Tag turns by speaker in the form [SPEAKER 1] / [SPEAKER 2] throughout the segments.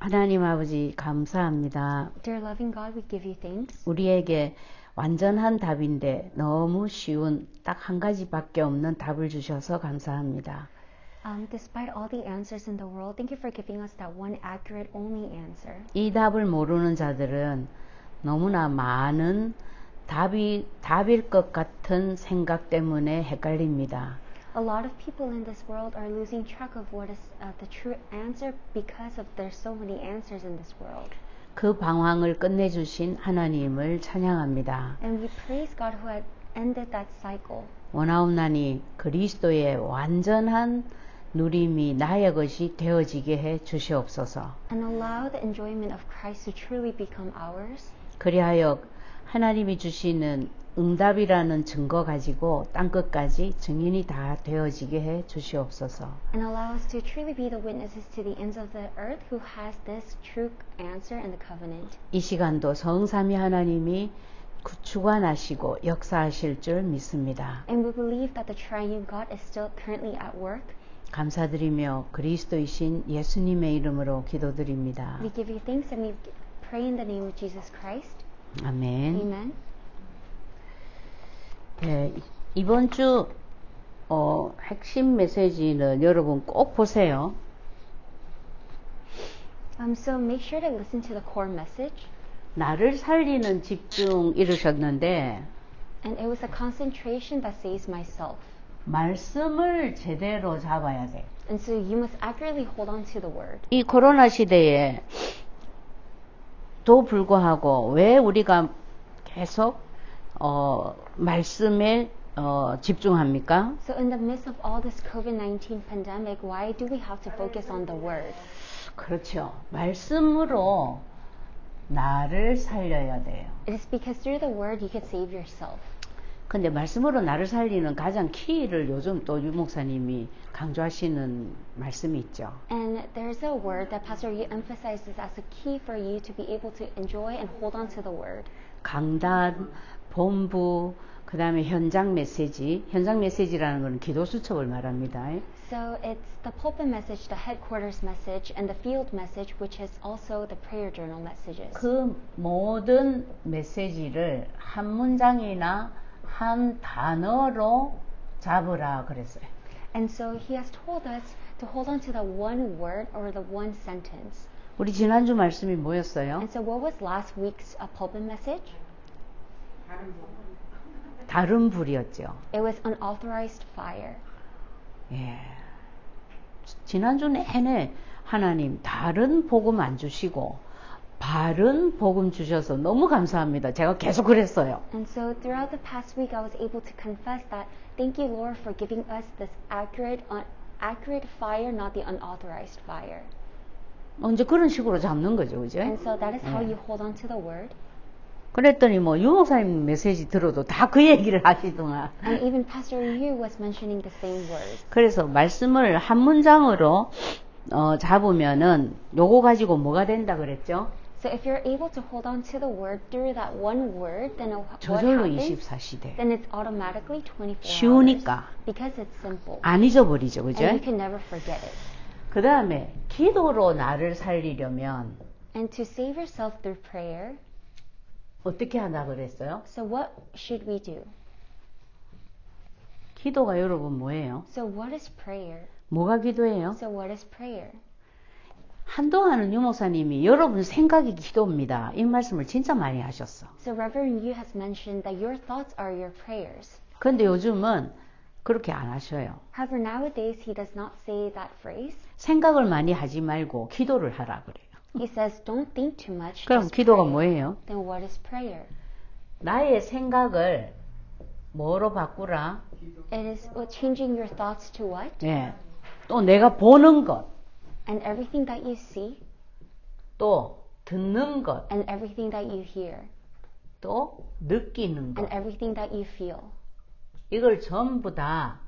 [SPEAKER 1] 하나님 아버지 감사합니다.
[SPEAKER 2] Dear loving God, we give you thanks.
[SPEAKER 1] 우리에게 완전한 답인데 너무 쉬운 딱 한 가지밖에 없는 답을 주셔서 감사합니다.
[SPEAKER 2] Despite all the answers in the world, thank you for giving us that one accurate, only answer.
[SPEAKER 1] 이 답을 모르는 자들은 너무나 많은 답일 것 같은 생각 때문에 헷갈립니다.
[SPEAKER 2] A lot of people in this world are losing track of what is the true answer because of there's so many answers in this world.
[SPEAKER 1] 그 방황을 끝내주신 하나님을 찬양합니다.
[SPEAKER 2] And we praise God who had ended that cycle.
[SPEAKER 1] 원하옵나니 그리스도의 완전한 누림이 나의 것이 되어지게 해 주시옵소서.
[SPEAKER 2] And allow the enjoyment of Christ to truly become ours.
[SPEAKER 1] 그리하여 하나님이 주시는 응답이라는 증거 가지고 땅끝까지 증인이 다 되어지게 해 주시옵소서.
[SPEAKER 2] And allow us to truly be the witnesses to the ends of the earth who has this true answer in the covenant.
[SPEAKER 1] 이 시간도 성삼위 하나님이 주관하시고 역사하실 줄 믿습니다.
[SPEAKER 2] And we believe that the triune God is still currently at work.
[SPEAKER 1] 감사드리며 그리스도이신 예수님의 이름으로 기도드립니다.
[SPEAKER 2] We give you thanks and we pray in the name of Jesus Christ.
[SPEAKER 1] 아멘.
[SPEAKER 2] Amen.
[SPEAKER 1] 네, 이번 주 핵심 메시지는 여러분 꼭 보세요.
[SPEAKER 2] So make sure to listen to the core message.
[SPEAKER 1] 나를 살리는 집중 이루셨는데
[SPEAKER 2] And it was a concentration that saves myself.
[SPEAKER 1] 말씀을 제대로 잡아야 돼.
[SPEAKER 2] And so you must accurately hold on to the word.
[SPEAKER 1] 이 코로나 시대에 도 불구하고 왜 우리가 계속 말씀에 집중합니까?
[SPEAKER 2] So in the midst of all this COVID-19 pandemic, why do we have to focus on the word?
[SPEAKER 1] 그렇죠. 말씀으로 나를 살려야 돼요.
[SPEAKER 2] It is because through the word you can save yourself.
[SPEAKER 1] 근데 말씀으로 나를 살리는 가장 키를 요즘 또 유 목사님이 강조하시는 말씀이 있죠.
[SPEAKER 2] And there's a word that Pastor Yu emphasizes as a key for you to be able to enjoy and hold on to the word.
[SPEAKER 1] 강단, 본부, 그 다음에 현장 메시지. 현장 메시지라는 것은 기도 수첩을 말합니다.
[SPEAKER 2] So it's the pulpit message, the headquarters message, and the field message, which is also the prayer journal messages.
[SPEAKER 1] 그 모든 메시지를 한 문장이나 한 단어로 잡으라 그랬어요.
[SPEAKER 2] And so he has told us to hold on to the one word or the one sentence.
[SPEAKER 1] 우리 지난주 말씀이 뭐였어요?
[SPEAKER 2] And so what was last week's pulpit message?
[SPEAKER 1] 다른 불이었죠.
[SPEAKER 2] It was unauthorized fire.
[SPEAKER 1] 예. 지난주 내내 하나님 다른 복음 안 주시고 바른 복음 주셔서 너무 감사합니다. 제가 계속 그랬어요.
[SPEAKER 2] And so throughout the past week I was able to confess that thank you Lord for giving us this accurate fire, not the unauthorized fire.
[SPEAKER 1] 이제 그런 식으로 잡는 거죠, 그죠?
[SPEAKER 2] And so that is how you hold on to the word.
[SPEAKER 1] 그랬더니 뭐 유목사님 메시지 들어도 다 그 얘기를 하시더만.
[SPEAKER 2] And even Pastor Yu was mentioning the same words.
[SPEAKER 1] 그래서 말씀을 한 문장으로 잡으면은 요거 가지고 뭐가 된다 그랬죠?
[SPEAKER 2] So if you're able to hold on to the word through that one word, then what
[SPEAKER 1] 저절로
[SPEAKER 2] happens?
[SPEAKER 1] 24시대.
[SPEAKER 2] Then it's automatically 24
[SPEAKER 1] 쉬우니까.
[SPEAKER 2] hours. Because it's simple.
[SPEAKER 1] 안 잊어버리죠, 그죠?
[SPEAKER 2] And you can never forget it.
[SPEAKER 1] 그 다음에 기도로 나를 살리려면
[SPEAKER 2] And to save yourself through prayer,
[SPEAKER 1] 어떻게 하나 그랬어요?
[SPEAKER 2] so what should we do?
[SPEAKER 1] 기도가 여러분 뭐예요?
[SPEAKER 2] So what is prayer?
[SPEAKER 1] 뭐가 기도예요?
[SPEAKER 2] So what is prayer?
[SPEAKER 1] 한동안은 유목사님이 여러분 생각이 기도입니다. 이 말씀을 진짜 많이 하셨어.
[SPEAKER 2] So Reverend Yu has mentioned that your thoughts are your prayers.
[SPEAKER 1] 근데 요즘은 그렇게 안 하셔요.
[SPEAKER 2] However, nowadays he does not say that phrase.
[SPEAKER 1] 생각을 많이 하지 말고 기도를 하라 그래요.
[SPEAKER 2] He says, don't think too much.
[SPEAKER 1] 그럼
[SPEAKER 2] just
[SPEAKER 1] 기도가
[SPEAKER 2] pray.
[SPEAKER 1] 뭐예요?
[SPEAKER 2] Then what is prayer?
[SPEAKER 1] 나의 생각을 뭐로 바꾸라?
[SPEAKER 2] It is changing your thoughts to what?
[SPEAKER 1] 예. 또 내가 보는 것,
[SPEAKER 2] And everything that you see,
[SPEAKER 1] 또 듣는 것,
[SPEAKER 2] and everything that you hear,
[SPEAKER 1] 또 느끼는 것.
[SPEAKER 2] and everything that you feel.
[SPEAKER 1] 이걸 전부 다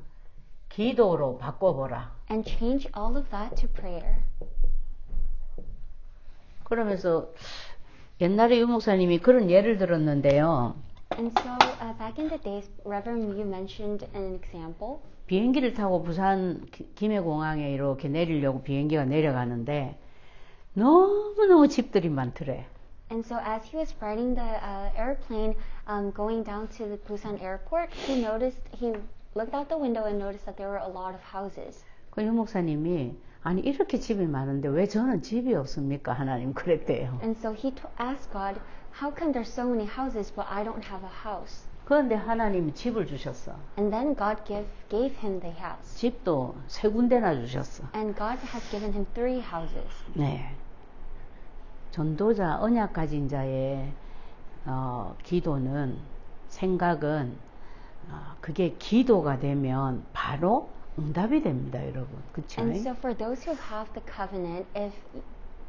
[SPEAKER 1] 기도로 바꿔보라.
[SPEAKER 2] And change all of that to prayer.
[SPEAKER 1] 그러면서 옛날에 유 목사님이 그런 예를 들었는데요.
[SPEAKER 2] And so back in the days, Reverend Yu mentioned an example.
[SPEAKER 1] 비행기를 타고 부산 김해공항에 이렇게 내리려고 비행기가 내려가는데 너무너무 집들이 많더래.
[SPEAKER 2] And so as he was riding the airplane going down to the Busan airport, he looked out the window and noticed that there were a lot of houses.
[SPEAKER 1] 그 유목사님이 아니 이렇게 집이 많은데 왜 저는 집이 없습니까? 하나님 그랬대요.
[SPEAKER 2] And so he asked God, how come there's so many houses but I don't have a house?
[SPEAKER 1] 그런데 하나님이 집을 주셨어.
[SPEAKER 2] And then God gave him the house.
[SPEAKER 1] 집도 3군데나 주셨어.
[SPEAKER 2] And God has given him 3 houses.
[SPEAKER 1] 네. 전도자 언약 가진 자의 기도는 생각은 그게 기도가 되면 바로 응답이 됩니다, 여러분. 그렇죠?
[SPEAKER 2] And so for those who have the covenant, if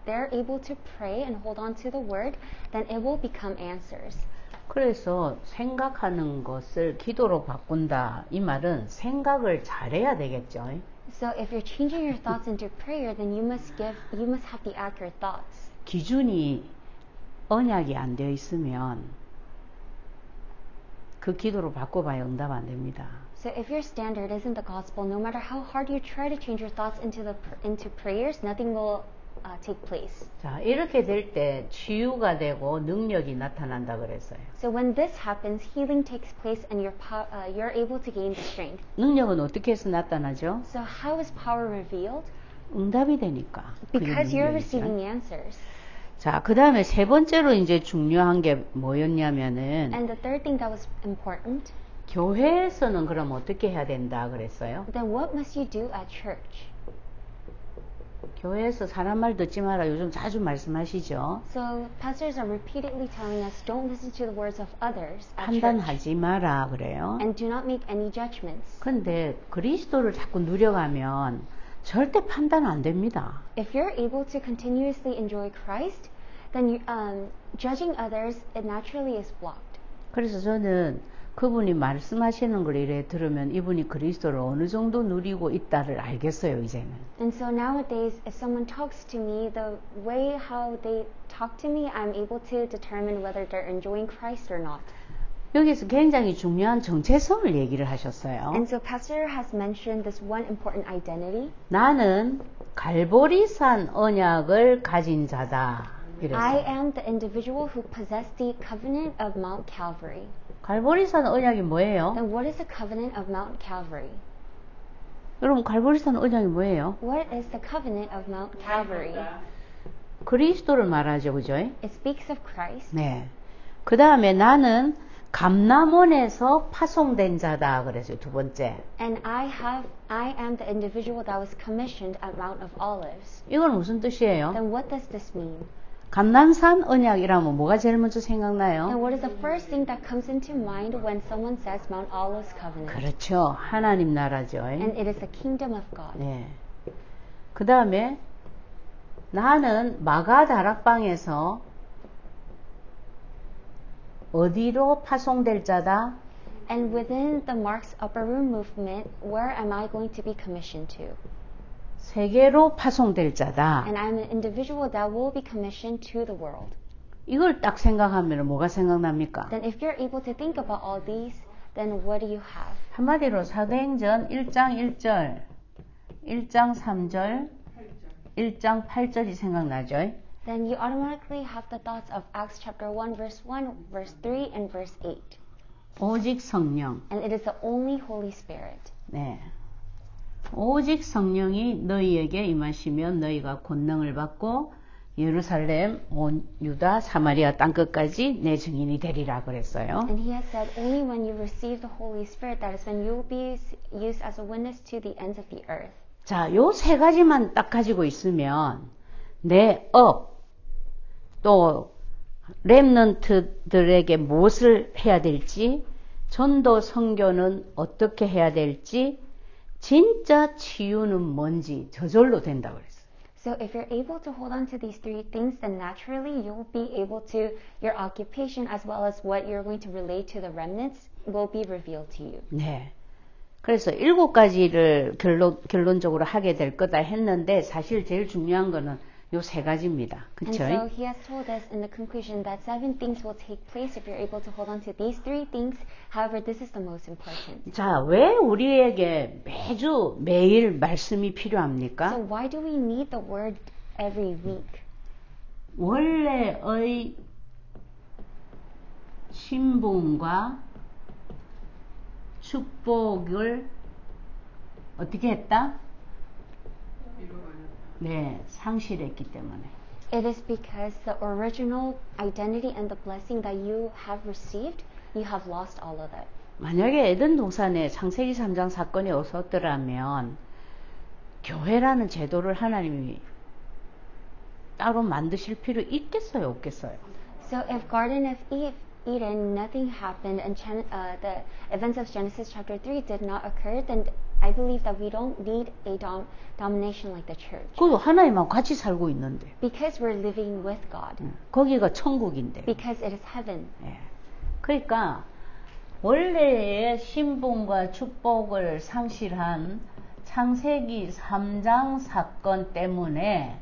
[SPEAKER 2] they're able to pray and hold on to the word, then it will become answers.
[SPEAKER 1] 그래서 생각하는 것을 기도로 바꾼다. 이 말은 생각을 잘해야 되겠죠.
[SPEAKER 2] So if you're changing your thoughts into prayer, then you must have the accurate thoughts.
[SPEAKER 1] 기준이 언약이 안 되어 있으면 그 기도로 바꿔봐야 응답 안 됩니다.
[SPEAKER 2] So if your standard isn't the gospel, no matter how hard you try to change your thoughts into prayers, nothing will take place.
[SPEAKER 1] 자, 이렇게 될 때 치유가 되고 능력이 나타난다 그랬어요.
[SPEAKER 2] So when this happens, healing takes place and you're able to gain the strength.
[SPEAKER 1] 능력은 어떻게 해서 나타나죠?
[SPEAKER 2] So how is power revealed?
[SPEAKER 1] 응답이 되니까.
[SPEAKER 2] Because you're receiving answers.
[SPEAKER 1] 자, 그 다음에 세 번째로 이제 중요한 게 뭐였냐면은
[SPEAKER 2] And the third thing that was important.
[SPEAKER 1] 교회에서는 그럼 어떻게 해야 된다 그랬어요?
[SPEAKER 2] Then what must you do at church?
[SPEAKER 1] 교회에서 사람 말 듣지 마라 요즘 자주 말씀하시죠.
[SPEAKER 2] So pastors are repeatedly telling us don't listen to the words of others at church.
[SPEAKER 1] 판단하지 마라 그래요.
[SPEAKER 2] And do not make any judgments.
[SPEAKER 1] 근데 그리스도를 자꾸 누려가면 절대 판단 안 됩니다.
[SPEAKER 2] If you're able to continuously enjoy Christ, then judging others, it naturally is blocked.
[SPEAKER 1] 그래서 저는 그분이 말씀하시는 걸 이래 들으면 이분이 그리스도를 어느 정도 누리고 있다를 알겠어요, 이제는.
[SPEAKER 2] And so nowadays, if someone talks to me, the way how they talk to me, I'm able to determine whether they're enjoying Christ or not.
[SPEAKER 1] 여기서 굉장히 중요한 정체성을 얘기를 하셨어요.
[SPEAKER 2] And so Pastor has mentioned this one important identity.
[SPEAKER 1] 나는 갈보리산 언약을 가진 자다.
[SPEAKER 2] I
[SPEAKER 1] 이랬어요.
[SPEAKER 2] am the individual who possessed the covenant of Mount Calvary.
[SPEAKER 1] 갈보리산 언약이 뭐예요?
[SPEAKER 2] Then what is the covenant of Mount Calvary?
[SPEAKER 1] 여러분 갈보리산 언약이 뭐예요?
[SPEAKER 2] What is the covenant of Mount Calvary?
[SPEAKER 1] 그리스도를 말하죠, 그죠?
[SPEAKER 2] It speaks of Christ.
[SPEAKER 1] 네. 그 다음에 나는 감람원에서 파송된 자다 그랬어요, 두 번째.
[SPEAKER 2] And I am the individual that was commissioned at Mount of Olives.
[SPEAKER 1] 이건 무슨 뜻이에요?
[SPEAKER 2] Then what does this mean?
[SPEAKER 1] 감람산 언약이라면 뭐가 제일 먼저
[SPEAKER 2] And
[SPEAKER 1] 생각나요?
[SPEAKER 2] what is the first thing that comes into mind when someone says Mount Olives covenant?
[SPEAKER 1] 그렇죠. 하나님 나라죠.
[SPEAKER 2] And it is the kingdom of God.
[SPEAKER 1] 네. 그 다음에 나는 마가 다락방에서 어디로 파송될 자다?
[SPEAKER 2] And within the Mark's Upper Room movement, where am I going to be commissioned to?
[SPEAKER 1] 세계로 파송될 자다.
[SPEAKER 2] And I'm an individual that will be commissioned to the world.
[SPEAKER 1] 이걸 딱 생각하면 뭐가 생각납니까?
[SPEAKER 2] Then if you're able to think about all these, then what do you have?
[SPEAKER 1] 한마디로 사도행전 1장 1절, 1장 3절, 1장 8절이 생각나죠?
[SPEAKER 2] Then you automatically have the thoughts of Acts chapter 1, verse 1, verse 3, and verse 8.
[SPEAKER 1] 오직 성령.
[SPEAKER 2] And it is the only Holy Spirit.
[SPEAKER 1] 네. 오직 성령이 너희에게 임하시면 너희가 권능을 받고 예루살렘, 온 유다, 사마리아 땅끝까지 내 증인이 되리라 그랬어요.
[SPEAKER 2] And he has said, only when you receive the Holy Spirit, that is when you will be used as a witness to the ends of the earth.
[SPEAKER 1] 자, 요 세 가지만 딱 가지고 있으면 내 업, 또 렘넌트들에게 무엇을 해야 될지, 전도 선교는 어떻게 해야 될지, 진짜 치유는 뭔지 저절로 된다 그랬어요.
[SPEAKER 2] So if you're able to hold on to these 3 things, then naturally you'll be able to, your occupation as well as what you're going to relate to the remnants will be revealed to you.
[SPEAKER 1] 네. 그래서 7가지를 결론적으로 하게 될 거다 했는데 사실 제일 중요한 거는 요 3가지입니다.
[SPEAKER 2] And
[SPEAKER 1] 그쵸?
[SPEAKER 2] so he has told us in the conclusion that 7 things will take place if you're able to hold on to these 3 things. However, this is the most important.
[SPEAKER 1] 자, 왜 우리에게 매일 말씀이
[SPEAKER 2] So
[SPEAKER 1] 필요합니까?
[SPEAKER 2] why do we need the word every week?
[SPEAKER 1] 원래의 신분과 축복을 어떻게 했다? 네, 상실했기 때문에.
[SPEAKER 2] It is because the original identity and the blessing that you have received, you have lost all of it.
[SPEAKER 1] 만약에 에덴 동산에 창세기 3장 사건이 없었더라면 교회라는 제도를 하나님이 따로 만드실 필요 있겠어요, 없겠어요?
[SPEAKER 2] So if Garden of Eden, nothing happened, and the events of Genesis chapter 3 did not occur, then I believe that we don't need a domination like the church.
[SPEAKER 1] 그 하나님하고 같이 살고 있는데.
[SPEAKER 2] Because we're living with God.
[SPEAKER 1] 거기가 천국인데.
[SPEAKER 2] Because it is heaven.
[SPEAKER 1] 예. 그러니까 원래의 신분과 축복을 상실한 창세기 3장 사건 때문에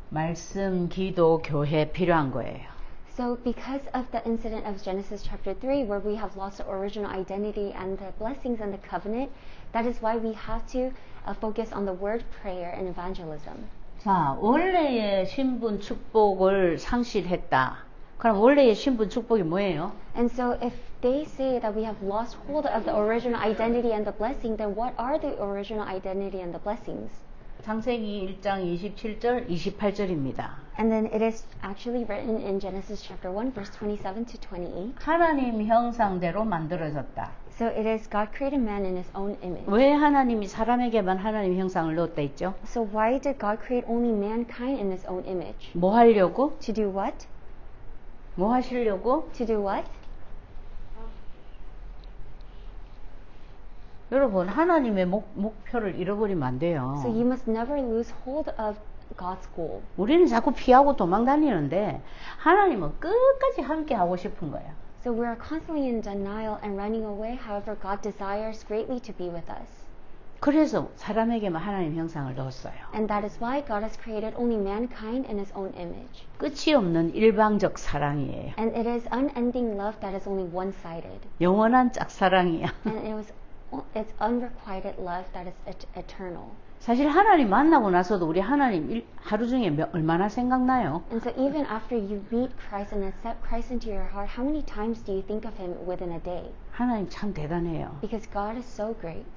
[SPEAKER 1] 말씀, 기도, 교회 필요한 거예요.
[SPEAKER 2] So because of the incident of Genesis chapter 3 where we have lost the original identity and the blessings and the covenant, that is why we have to focus on the word, prayer, and evangelism.
[SPEAKER 1] 자, 원래의 신분 축복을 상실했다. 그럼 원래의 신분 축복이 뭐예요?
[SPEAKER 2] And so if they say that we have lost hold of the original identity and the blessing, then what are the original identity and the blessings?
[SPEAKER 1] 창세기 1장 27절, 28절입니다.
[SPEAKER 2] And then it is actually written in Genesis chapter 1 verse 27 to 28.
[SPEAKER 1] 하나님 형상대로 만들어졌다.
[SPEAKER 2] So it is God created man in his own image.
[SPEAKER 1] 왜 하나님이 사람에게만 하나님 형상을 넣었다 했죠?
[SPEAKER 2] So why did God create only mankind in his own image?
[SPEAKER 1] 뭐 하려고?
[SPEAKER 2] To do what?
[SPEAKER 1] 뭐 하시려고?
[SPEAKER 2] To do what?
[SPEAKER 1] 여러분, 하나님의 목표를 잃어버리면 안 돼요.
[SPEAKER 2] So you must never lose hold of God's goal.
[SPEAKER 1] 우리는 자꾸 피하고 도망 다니는데 하나님은 끝까지 함께 하고 싶은 거예요.
[SPEAKER 2] So we are constantly in denial and running away. However, God desires greatly to be with us.
[SPEAKER 1] 그래서 사람에게만 하나님 형상을 넣었어요.
[SPEAKER 2] And that is why God has created only mankind in his own image.
[SPEAKER 1] 끝이 없는 일방적 사랑이에요.
[SPEAKER 2] And it is unending love that is only one-sided.
[SPEAKER 1] 영원한 짝사랑이야.
[SPEAKER 2] And it's unrequited love that is eternal.
[SPEAKER 1] 사실 하나님 만나고 나서도 우리 하나님 하루 중에 얼마나 생각나요?
[SPEAKER 2] And so even after you meet Christ and accept Christ into your heart, how many times do you think of him within a day?
[SPEAKER 1] 하나님 참 대단해요.
[SPEAKER 2] Because God is so great.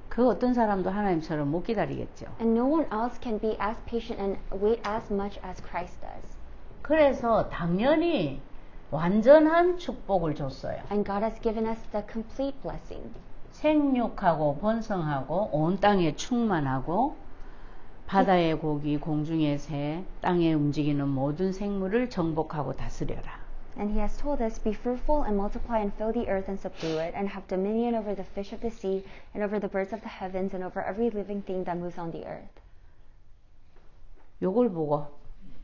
[SPEAKER 1] 그 어떤 사람도 하나님처럼 못 기다리겠죠.
[SPEAKER 2] And no one else can be as patient and wait as much as Christ does.
[SPEAKER 1] 그래서 당연히 완전한 축복을 줬어요.
[SPEAKER 2] And God has given us the complete blessing.
[SPEAKER 1] 생육하고 번성하고 온 땅에 충만하고 바다의 고기, 공중의 새, 땅에 움직이는 모든 생물을 정복하고 다스려라.
[SPEAKER 2] And he has told us, be fruitful and multiply and fill the earth and subdue it, and have dominion over the fish of the sea, and over the birds of the heavens, and over every living thing that moves on the earth.
[SPEAKER 1] 요걸 보고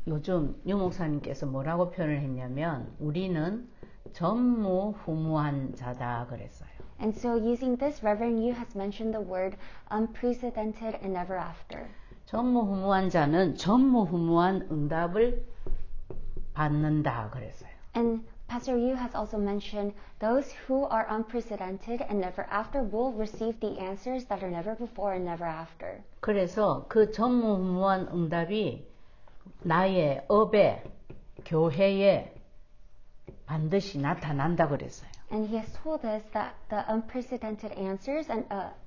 [SPEAKER 1] 요즘 유 목사님께서 뭐라고 표현을 했냐면 우리는 전무후무한 자다 그랬어요.
[SPEAKER 2] And so using this, Reverend Yu has mentioned the word unprecedented and never after.
[SPEAKER 1] 전무후무한 자는 전무후무한 응답을 받는다 그랬어요.
[SPEAKER 2] And Pastor Yu has also mentioned those who are unprecedented and never after will receive the answers that are never before and never after.
[SPEAKER 1] 그래서 그 전무후무한 응답이 나의 업에, 교회에 반드시 나타난다 그랬어요.
[SPEAKER 2] And he has told us that the unprecedented answers and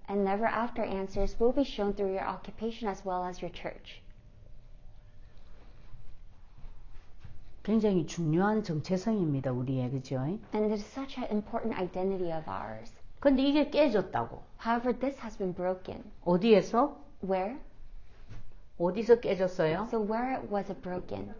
[SPEAKER 2] never after answers will be shown through your occupation as well as your church.
[SPEAKER 1] 굉장히 중요한 정체성입니다, 우리의, 그죠?
[SPEAKER 2] And it is such an important identity of ours.
[SPEAKER 1] 근데 이게 깨졌다고.
[SPEAKER 2] However, this has been broken.
[SPEAKER 1] 어디에서?
[SPEAKER 2] Where?
[SPEAKER 1] 어디서 깨졌어요?
[SPEAKER 2] So where was it broken?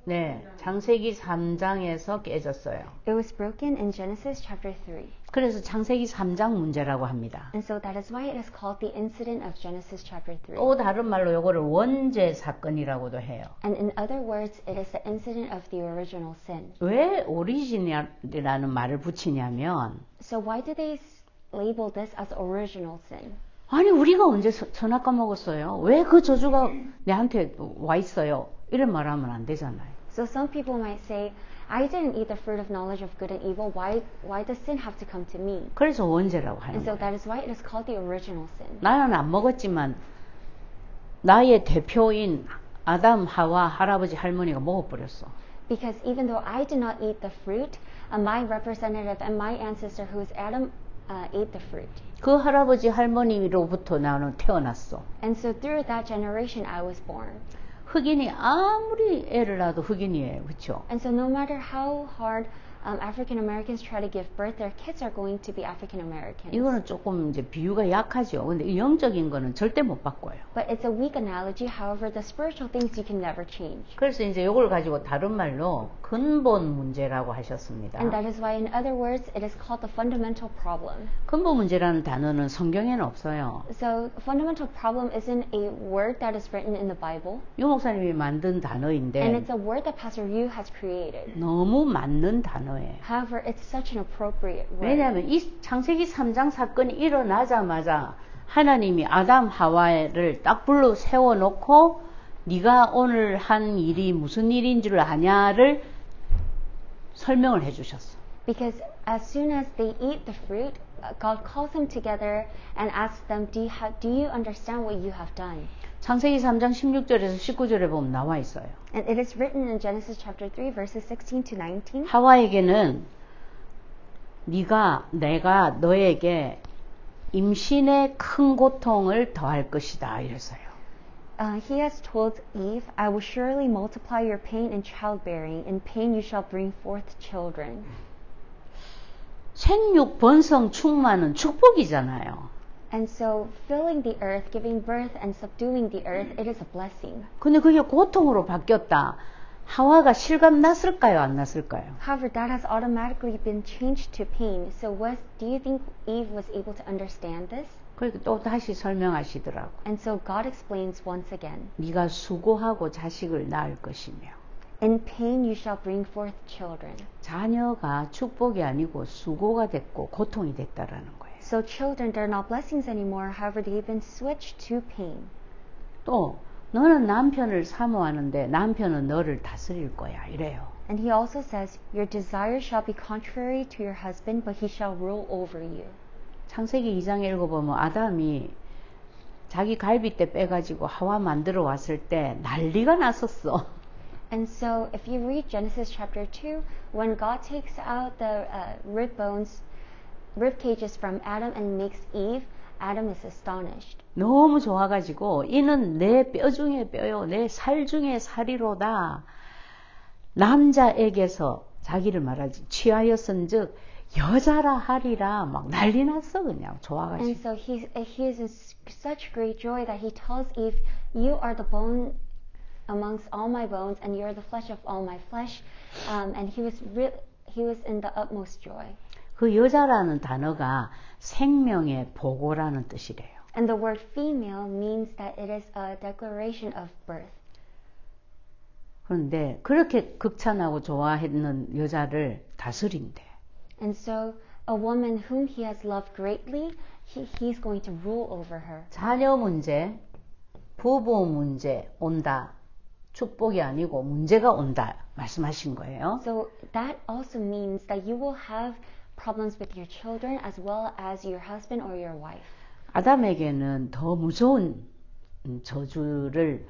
[SPEAKER 1] 네, 창세기 3장에서 깨졌어요.
[SPEAKER 2] It was broken in Genesis chapter 3.
[SPEAKER 1] 그래서 창세기 3장 문제라고 합니다.
[SPEAKER 2] And so that is why it is called the incident of Genesis chapter 3.
[SPEAKER 1] 또 다른 말로 이거를 원죄 사건이라고도 해요.
[SPEAKER 2] And in other words, it is the incident of the original sin.
[SPEAKER 1] 왜 오리지널이라는 말을 붙이냐면
[SPEAKER 2] So why do they label this as original sin?
[SPEAKER 1] 아니 우리가 언제 선악과 먹었어요? 왜 그 저주가 내한테 와 있어요? 이런 말하면 안 되잖아요.
[SPEAKER 2] So some people might say, I didn't eat the fruit of knowledge of good and evil. Why does sin have to come to me?
[SPEAKER 1] 그래서 원죄라고 하는
[SPEAKER 2] And so
[SPEAKER 1] 거예요.
[SPEAKER 2] that is why it is called the original sin.
[SPEAKER 1] 나는 안 먹었지만 나의 대표인 아담, 하와, 할아버지, 할머니가 먹어버렸어.
[SPEAKER 2] Because even though I did not eat the fruit, my representative and my ancestor, who is Adam, ate the fruit.
[SPEAKER 1] 그 할아버지, 할머니로부터 나는 태어났어.
[SPEAKER 2] And so through that generation, I was born.
[SPEAKER 1] 흑인이 아무리 애를 낳아도 흑인이에요. 그렇죠?
[SPEAKER 2] And so no matter how hard African Americans try to give birth, their kids are going to be African Americans.
[SPEAKER 1] 이거는 조금 이제 비유가 약하죠. 근데 영적인 거는 절대 못 바꿔요.
[SPEAKER 2] But it's a weak analogy. However, the spiritual things you can never change.
[SPEAKER 1] 그래서 이제 이걸 가지고 다른 말로 근본 문제라고 하셨습니다.
[SPEAKER 2] And that is why, in other words, it is called the fundamental problem.
[SPEAKER 1] 근본 문제라는 단어는 성경에는 없어요.
[SPEAKER 2] So, fundamental problem isn't a word that is written in the Bible.
[SPEAKER 1] 유 목사님이 만든 단어인데
[SPEAKER 2] And it's a word that Pastor Yu has created.
[SPEAKER 1] 너무 맞는 단어예요.
[SPEAKER 2] However, it's such an appropriate word.
[SPEAKER 1] 왜냐하면 이 창세기 3장 사건이 일어나자마자 하나님이 아담 하와를 딱 불러 세워놓고 네가 오늘 한 일이 무슨 일인 줄 아냐를 설명을 해주셨어.
[SPEAKER 2] Because as soon as they eat the fruit, God calls them together and asks them, do you understand what you have done?
[SPEAKER 1] 창세기 3장 16절에서 19절에 보면 나와 있어요.
[SPEAKER 2] And it is written in Genesis chapter 3 verses 16 to 19.
[SPEAKER 1] 하와에게는 내가 너에게 임신의 큰 고통을 더할 것이다 이랬어요.
[SPEAKER 2] He has told Eve, I will surely multiply your pain in childbearing. In pain you shall bring forth children.
[SPEAKER 1] 생육, 번성, 충만은 축복이잖아요.
[SPEAKER 2] And so filling the earth, giving birth and subduing the earth, it is a blessing.
[SPEAKER 1] 근데 그게 고통으로 바뀌었다. 하와가 실감 났을까요? 안 났을까요?
[SPEAKER 2] However, that has automatically been changed to pain. So do you think Eve was able to understand this?
[SPEAKER 1] 그러니까 또 다시 설명하시더라고.
[SPEAKER 2] And so God explains once again.
[SPEAKER 1] 네가 수고하고 자식을 낳을 것이며.
[SPEAKER 2] In pain you shall bring forth children.
[SPEAKER 1] 자녀가 축복이 아니고 수고가 됐고 고통이 됐다라는 거예요.
[SPEAKER 2] So children, they're not blessings anymore. However, they've been switched to pain.
[SPEAKER 1] 또 너는 남편을 사모하는데 남편은 너를 다스릴 거야 이래요.
[SPEAKER 2] And he also says, your desire shall be contrary to your husband, but he shall rule over you.
[SPEAKER 1] 창세기 2장에 읽어보면 아담이 자기 갈비뼈 빼가지고 하와 만들어 왔을 때 난리가 났었어.
[SPEAKER 2] And so if you read Genesis chapter 2, when God takes out the rib cages from Adam and makes Eve, Adam is astonished.
[SPEAKER 1] 너무 좋아가지고 이는 내 뼈 중에 뼈요 내 살 중에 살이로다. 남자에게서 자기를 말하지 취하였은즉 여자라 하리라 막 난리 났어 그냥 좋아가지고.
[SPEAKER 2] And so he is in such great joy that he tells Eve, you are the bone amongst all my bones and you are the flesh of all my flesh. And he was in the utmost joy.
[SPEAKER 1] 그 여자라는 단어가 생명의 보고라는 뜻이래요.
[SPEAKER 2] And the word female means that it is a declaration of birth.
[SPEAKER 1] 그런데 그렇게 극찬하고 좋아했는 여자를 다스린대.
[SPEAKER 2] And so a woman whom he has loved greatly, he's going to rule over her.
[SPEAKER 1] 자녀 문제, 부부 문제 온다. 축복이 아니고 문제가 온다 말씀하신 거예요.
[SPEAKER 2] So that also means that you will have problems with your children as well as your husband or your wife.
[SPEAKER 1] 아담에게는 더 무서운 저주를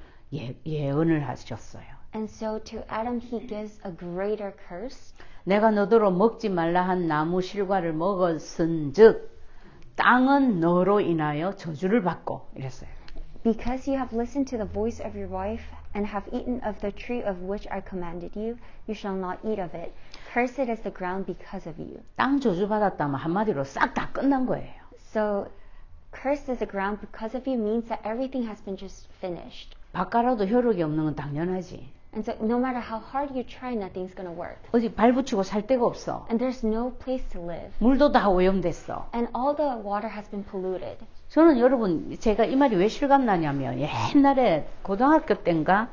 [SPEAKER 1] 예언을 하셨어요.
[SPEAKER 2] And so to Adam he gives a greater curse.
[SPEAKER 1] 내가 너더러 먹지 말라 한 나무 실과를 먹었은즉 땅은 너로 인하여 저주를 받고 이랬어요.
[SPEAKER 2] Because you have listened to the voice of your wife and have eaten of the tree of which I commanded you, you shall not eat of it. Cursed is the ground because of you.
[SPEAKER 1] 땅 저주 받았다면 한마디로 싹 다 끝난 거예요.
[SPEAKER 2] So cursed is the ground because of you means that everything has been just finished.
[SPEAKER 1] 바꿔라도 효력이 없는 건 당연하지.
[SPEAKER 2] And so no matter how hard you try, nothing's going to work.
[SPEAKER 1] 어디 발 붙이고 살 데가 없어.
[SPEAKER 2] And there's no place to live.
[SPEAKER 1] 물도 다 오염됐어.
[SPEAKER 2] And all the water has been polluted.
[SPEAKER 1] 저는 여러분 제가 이 말이 왜 실감나냐면 옛날에 고등학교 때인가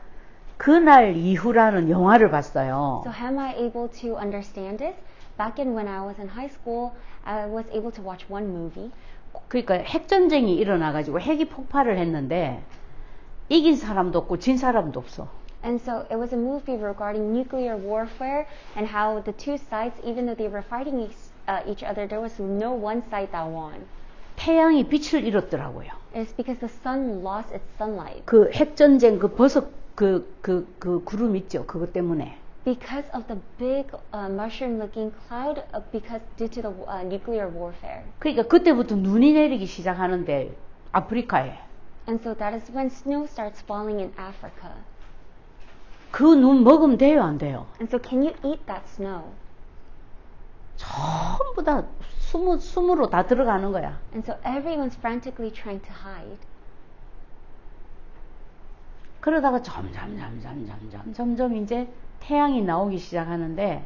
[SPEAKER 1] 그날 이후라는 영화를 봤어요.
[SPEAKER 2] So am I able to understand this? Back when I was in high school, I was able to watch one movie.
[SPEAKER 1] 그러니까 핵전쟁이 일어나가지고 핵이 폭발을 했는데 이긴 사람도 없고 진 사람도 없어.
[SPEAKER 2] And so it was a movie regarding nuclear warfare and how the two sides, even though they were fighting each other, there was no one side that won.
[SPEAKER 1] 태양이 빛을 잃었더라고요.
[SPEAKER 2] It's because the sun lost its sunlight.
[SPEAKER 1] 그 핵전쟁 그 버섯 그 구름 있죠. 그것 때문에.
[SPEAKER 2] Because of the big mushroom-looking cloud, due to the nuclear warfare.
[SPEAKER 1] 그러니까 그때부터 눈이 내리기 시작하는데 아프리카에.
[SPEAKER 2] And so that is when snow starts falling in Africa.
[SPEAKER 1] 그 눈 먹으면 돼요, 안 돼요?
[SPEAKER 2] And so can you eat that snow?
[SPEAKER 1] 전부 다 숨으로 다 들어가는 거야.
[SPEAKER 2] And so everyone's frantically trying to hide.
[SPEAKER 1] 그러다가 점점 이제 태양이 나오기 시작하는데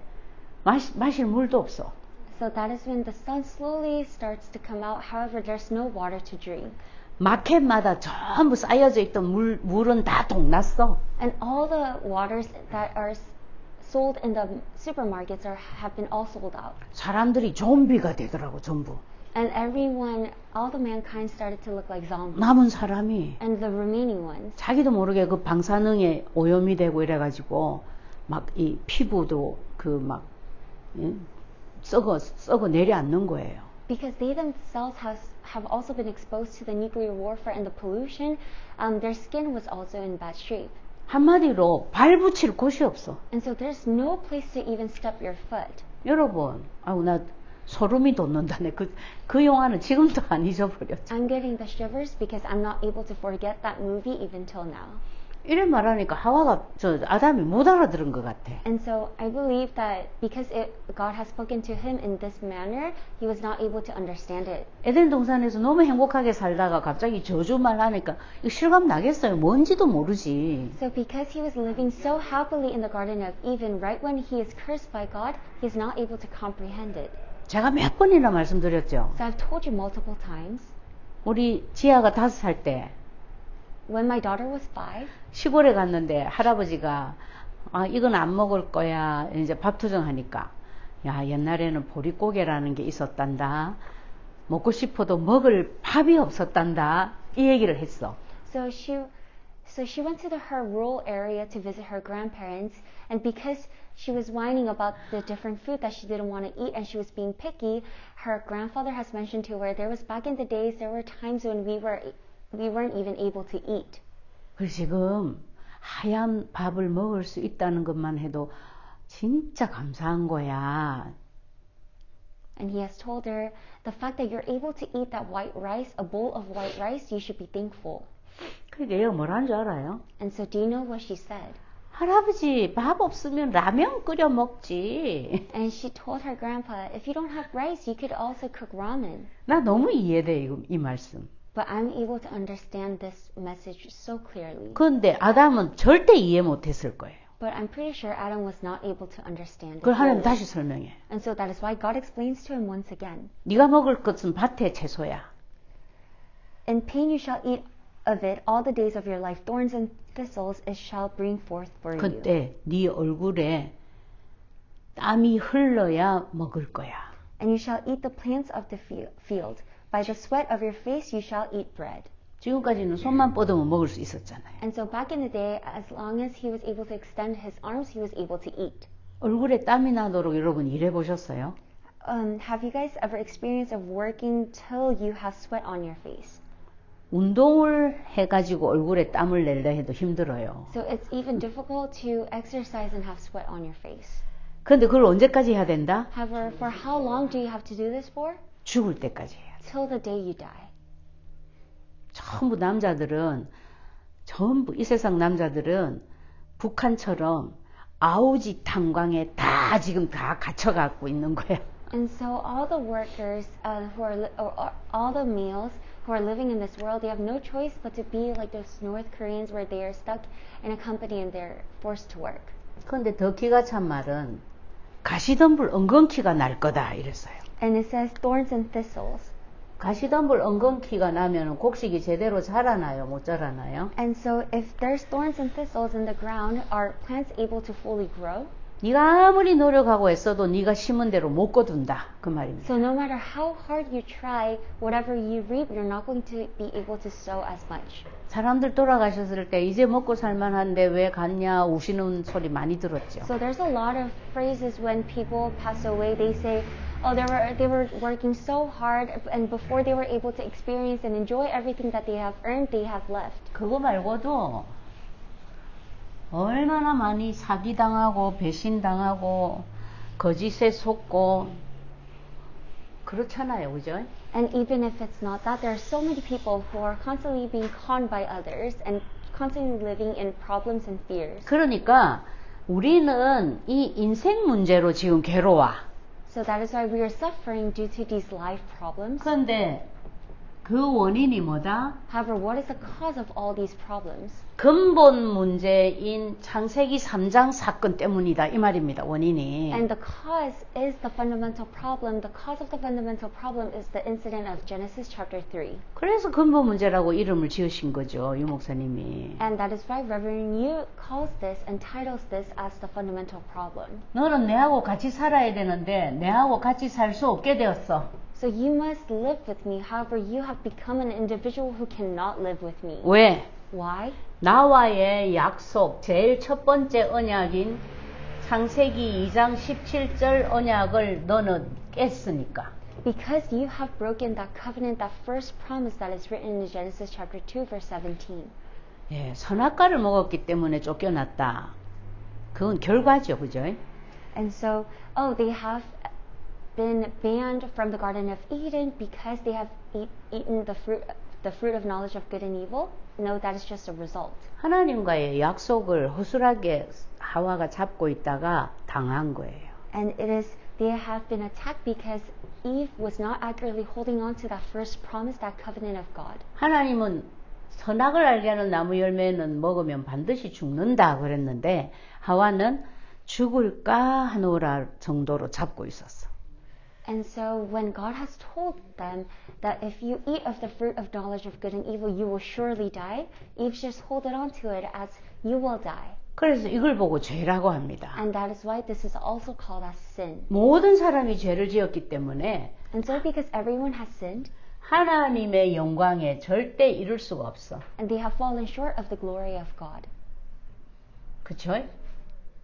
[SPEAKER 1] 마실 물도 없어.
[SPEAKER 2] So that is when the sun slowly starts to come out. However, there's no water to drink.
[SPEAKER 1] 마켓마다 전부 쌓여져 있던 물은 다 동났어.
[SPEAKER 2] And all the waters that are sold in the supermarkets have been all sold out.
[SPEAKER 1] 사람들이 좀비가 되더라고, 전부.
[SPEAKER 2] And everyone, all the mankind started to look like zombies.
[SPEAKER 1] 남은 사람이
[SPEAKER 2] And the remaining ones.
[SPEAKER 1] 자기도 모르게 그 방사능에 오염이 되고 이래가지고 막 이 피부도 그 막 썩어 내려앉는 거예요.
[SPEAKER 2] Because they themselves have also been exposed to the nuclear warfare and the pollution, their skin was also in bad shape.
[SPEAKER 1] 한마디로 발 붙일 곳이 없어.
[SPEAKER 2] And so there's no place to even step your foot.
[SPEAKER 1] 여러분, 나 소름이 돋는다네. 그 영화는 지금도 안 잊어버렸죠.
[SPEAKER 2] I'm getting the shivers because I'm not able to forget that movie even till now.
[SPEAKER 1] 이래 말하니까 아담이 못 알아들은 것 같아.
[SPEAKER 2] And so I believe that because God has spoken to him in this manner, he was not able to understand it.
[SPEAKER 1] 에덴 동산에서 너무 행복하게 살다가 갑자기 저주말 하니까 이거 실감 나겠어요? 뭔지도 모르지.
[SPEAKER 2] So because he was living so happily in the Garden of Eden, right when he is cursed by God, he is not able to comprehend it.
[SPEAKER 1] 제가 몇 번이나 말씀드렸죠.
[SPEAKER 2] So I've told you multiple times.
[SPEAKER 1] 우리 지아가 5살 때
[SPEAKER 2] When my daughter was 5,
[SPEAKER 1] 시골에 갔는데 할아버지가 이건 안 먹을 거야. 이제 밥 투정하니까 야, 옛날에는 보릿고개라는 게 있었단다. 먹고 싶어도 먹을 밥이 없었단다. 이 얘기를 했어.
[SPEAKER 2] So she went to her rural area to visit her grandparents, and because she was whining about the different food that she didn't want to eat and she was being picky, her grandfather has mentioned to her there was back in the days there were times when we weren't even able to eat.
[SPEAKER 1] 그래서 지금 하얀 밥을 먹을 수 있다는 것만 해도 진짜 감사한 거야.
[SPEAKER 2] And he has told her the fact that you're able to eat that white rice, a bowl of white rice, you should be thankful.
[SPEAKER 1] 그게 얘가 뭐라는 줄 알아요?
[SPEAKER 2] And so do you know what she said?
[SPEAKER 1] 할아버지 밥 없으면 라면 끓여 먹지.
[SPEAKER 2] And she told her grandpa, if you don't have rice, you could also cook ramen.
[SPEAKER 1] 나 너무 이해돼 이 말씀.
[SPEAKER 2] But I'm able to understand this message so clearly.
[SPEAKER 1] 그런데 아담은 절대 이해 못했을 거예요.
[SPEAKER 2] But I'm pretty sure Adam was not able to understand it.
[SPEAKER 1] 그걸 하나님 다시 설명해.
[SPEAKER 2] And so that is why God explains to him once again.
[SPEAKER 1] 네가 먹을 것은 밭의 채소야.
[SPEAKER 2] In pain you shall eat of it all the days of your life. Thorns and thistles it shall bring forth for you.
[SPEAKER 1] 그때 네 얼굴에 땀이 흘러야 먹을 거야.
[SPEAKER 2] And you shall eat the plants of the field. By the sweat of your face you shall eat bread.
[SPEAKER 1] 지금까지는 손만 뻗으면 먹을 수 있었잖아요.
[SPEAKER 2] And so back in the day, as long as he was able to extend his arms, he was able to eat.
[SPEAKER 1] 얼굴에 땀이 나도록 여러분 일해 보셨어요?
[SPEAKER 2] Have you guys ever experienced of working till you have sweat on your face?
[SPEAKER 1] 운동을 해가지고 얼굴에 땀을 낼려 해도 힘들어요.
[SPEAKER 2] So it's even difficult to exercise and have sweat on your face.
[SPEAKER 1] 그런데 그걸 언제까지 해야 된다?
[SPEAKER 2] However, for how long do you have to do this for?
[SPEAKER 1] 죽을 때까지 해야 돼.
[SPEAKER 2] Till the day you die.
[SPEAKER 1] 전부 남자들은 이 세상 남자들은 북한처럼 아우지 탄광에 다 지금 다 갇혀갖고 있는 거야.
[SPEAKER 2] And so all the workers all the males who are living in this world, they have no choice but to be like those North Koreans where they are stuck in a company and they're forced to work.
[SPEAKER 1] 그런데 더 기가 찬 말은 가시덤불 엉겅퀴가 날 거다 이랬어요.
[SPEAKER 2] And it says thorns and thistles.
[SPEAKER 1] 가시덤불 엉겅퀴가 나면 곡식이 제대로 자라나요? 못 자라나요?
[SPEAKER 2] And so if there's thorns and thistles in the ground, are plants able to fully grow?
[SPEAKER 1] 네가 아무리 노력하고 애써도 네가 심은 대로 못 거둔다 그 말입니다.
[SPEAKER 2] So no matter how hard you try, whatever you reap, you're not going to be able to sow as much.
[SPEAKER 1] 사람들 돌아가셨을 때 이제 먹고 살만한데 왜 갔냐 우시는 소리 많이 들었죠.
[SPEAKER 2] So there's a lot of phrases when people pass away. They say, "Oh, they were working so hard, and before they were able to experience and enjoy everything that they have earned, they have left."
[SPEAKER 1] 그거 말고도 얼마나 많이 사기당하고 배신당하고 거짓에 속고 그렇잖아요, 그죠?
[SPEAKER 2] And even if it's not that, there are so many people who are constantly being conned by others and constantly living in problems and fears.
[SPEAKER 1] 그러니까 우리는 이 인생 문제로 지금 괴로워.
[SPEAKER 2] So that is why we are suffering due to these life problems.
[SPEAKER 1] 그런데 그 원인이 뭐다?
[SPEAKER 2] However, what is the cause of all these problems?
[SPEAKER 1] 근본 문제인 창세기 3장 사건 때문이다 이 말입니다. 원인이.
[SPEAKER 2] And the cause is the fundamental problem. The cause of the fundamental problem is the incident of Genesis chapter 3.
[SPEAKER 1] 그래서 근본 문제라고 이름을 지으신 거죠, 유 목사님이.
[SPEAKER 2] And that is why Reverend Yu calls this and titles this as the fundamental problem.
[SPEAKER 1] 너는 내하고 같이 살아야 되는데 내하고 같이 살 수 없게 되었어.
[SPEAKER 2] So you must live with me. However, you have become an individual who cannot live with me.
[SPEAKER 1] 왜?
[SPEAKER 2] Why?
[SPEAKER 1] 나와의 약속, 제일 첫 번째 언약인 창세기 2장 17절 언약을 너는 깼으니까.
[SPEAKER 2] Because you have broken that covenant, that first promise that is written in Genesis chapter 2 verse 17.
[SPEAKER 1] 예, 선악과를 먹었기 때문에 쫓겨났다. 그건 결과죠, 그죠?
[SPEAKER 2] And so, they have been banned from the Garden of Eden because they have eaten the fruit of knowledge of good and evil? No, that is just a result.
[SPEAKER 1] 하나님과의 약속을 허술하게 하와가 잡고 있다가 당한 거예요.
[SPEAKER 2] And it is they have been attacked because Eve was not accurately holding on to that first promise, that covenant of God.
[SPEAKER 1] 하나님은 선악을 알게 하는 나무 열매는 먹으면 반드시 죽는다 그랬는데 하와는 죽을까 하노라 정도로 잡고 있었어.
[SPEAKER 2] And so when God has told them that if you eat of the fruit of knowledge of good and evil, you will surely die, Eve just holded on to it as you will die.
[SPEAKER 1] 그래서 이걸 보고 죄라고 합니다.
[SPEAKER 2] And that is why this is also called as sin.
[SPEAKER 1] 모든 사람이 죄를 지었기 때문에
[SPEAKER 2] And so because everyone has sinned,
[SPEAKER 1] 하나님의 영광에 절대 이룰 수가 없어.
[SPEAKER 2] and they have fallen short of the glory of God.
[SPEAKER 1] 그쵸?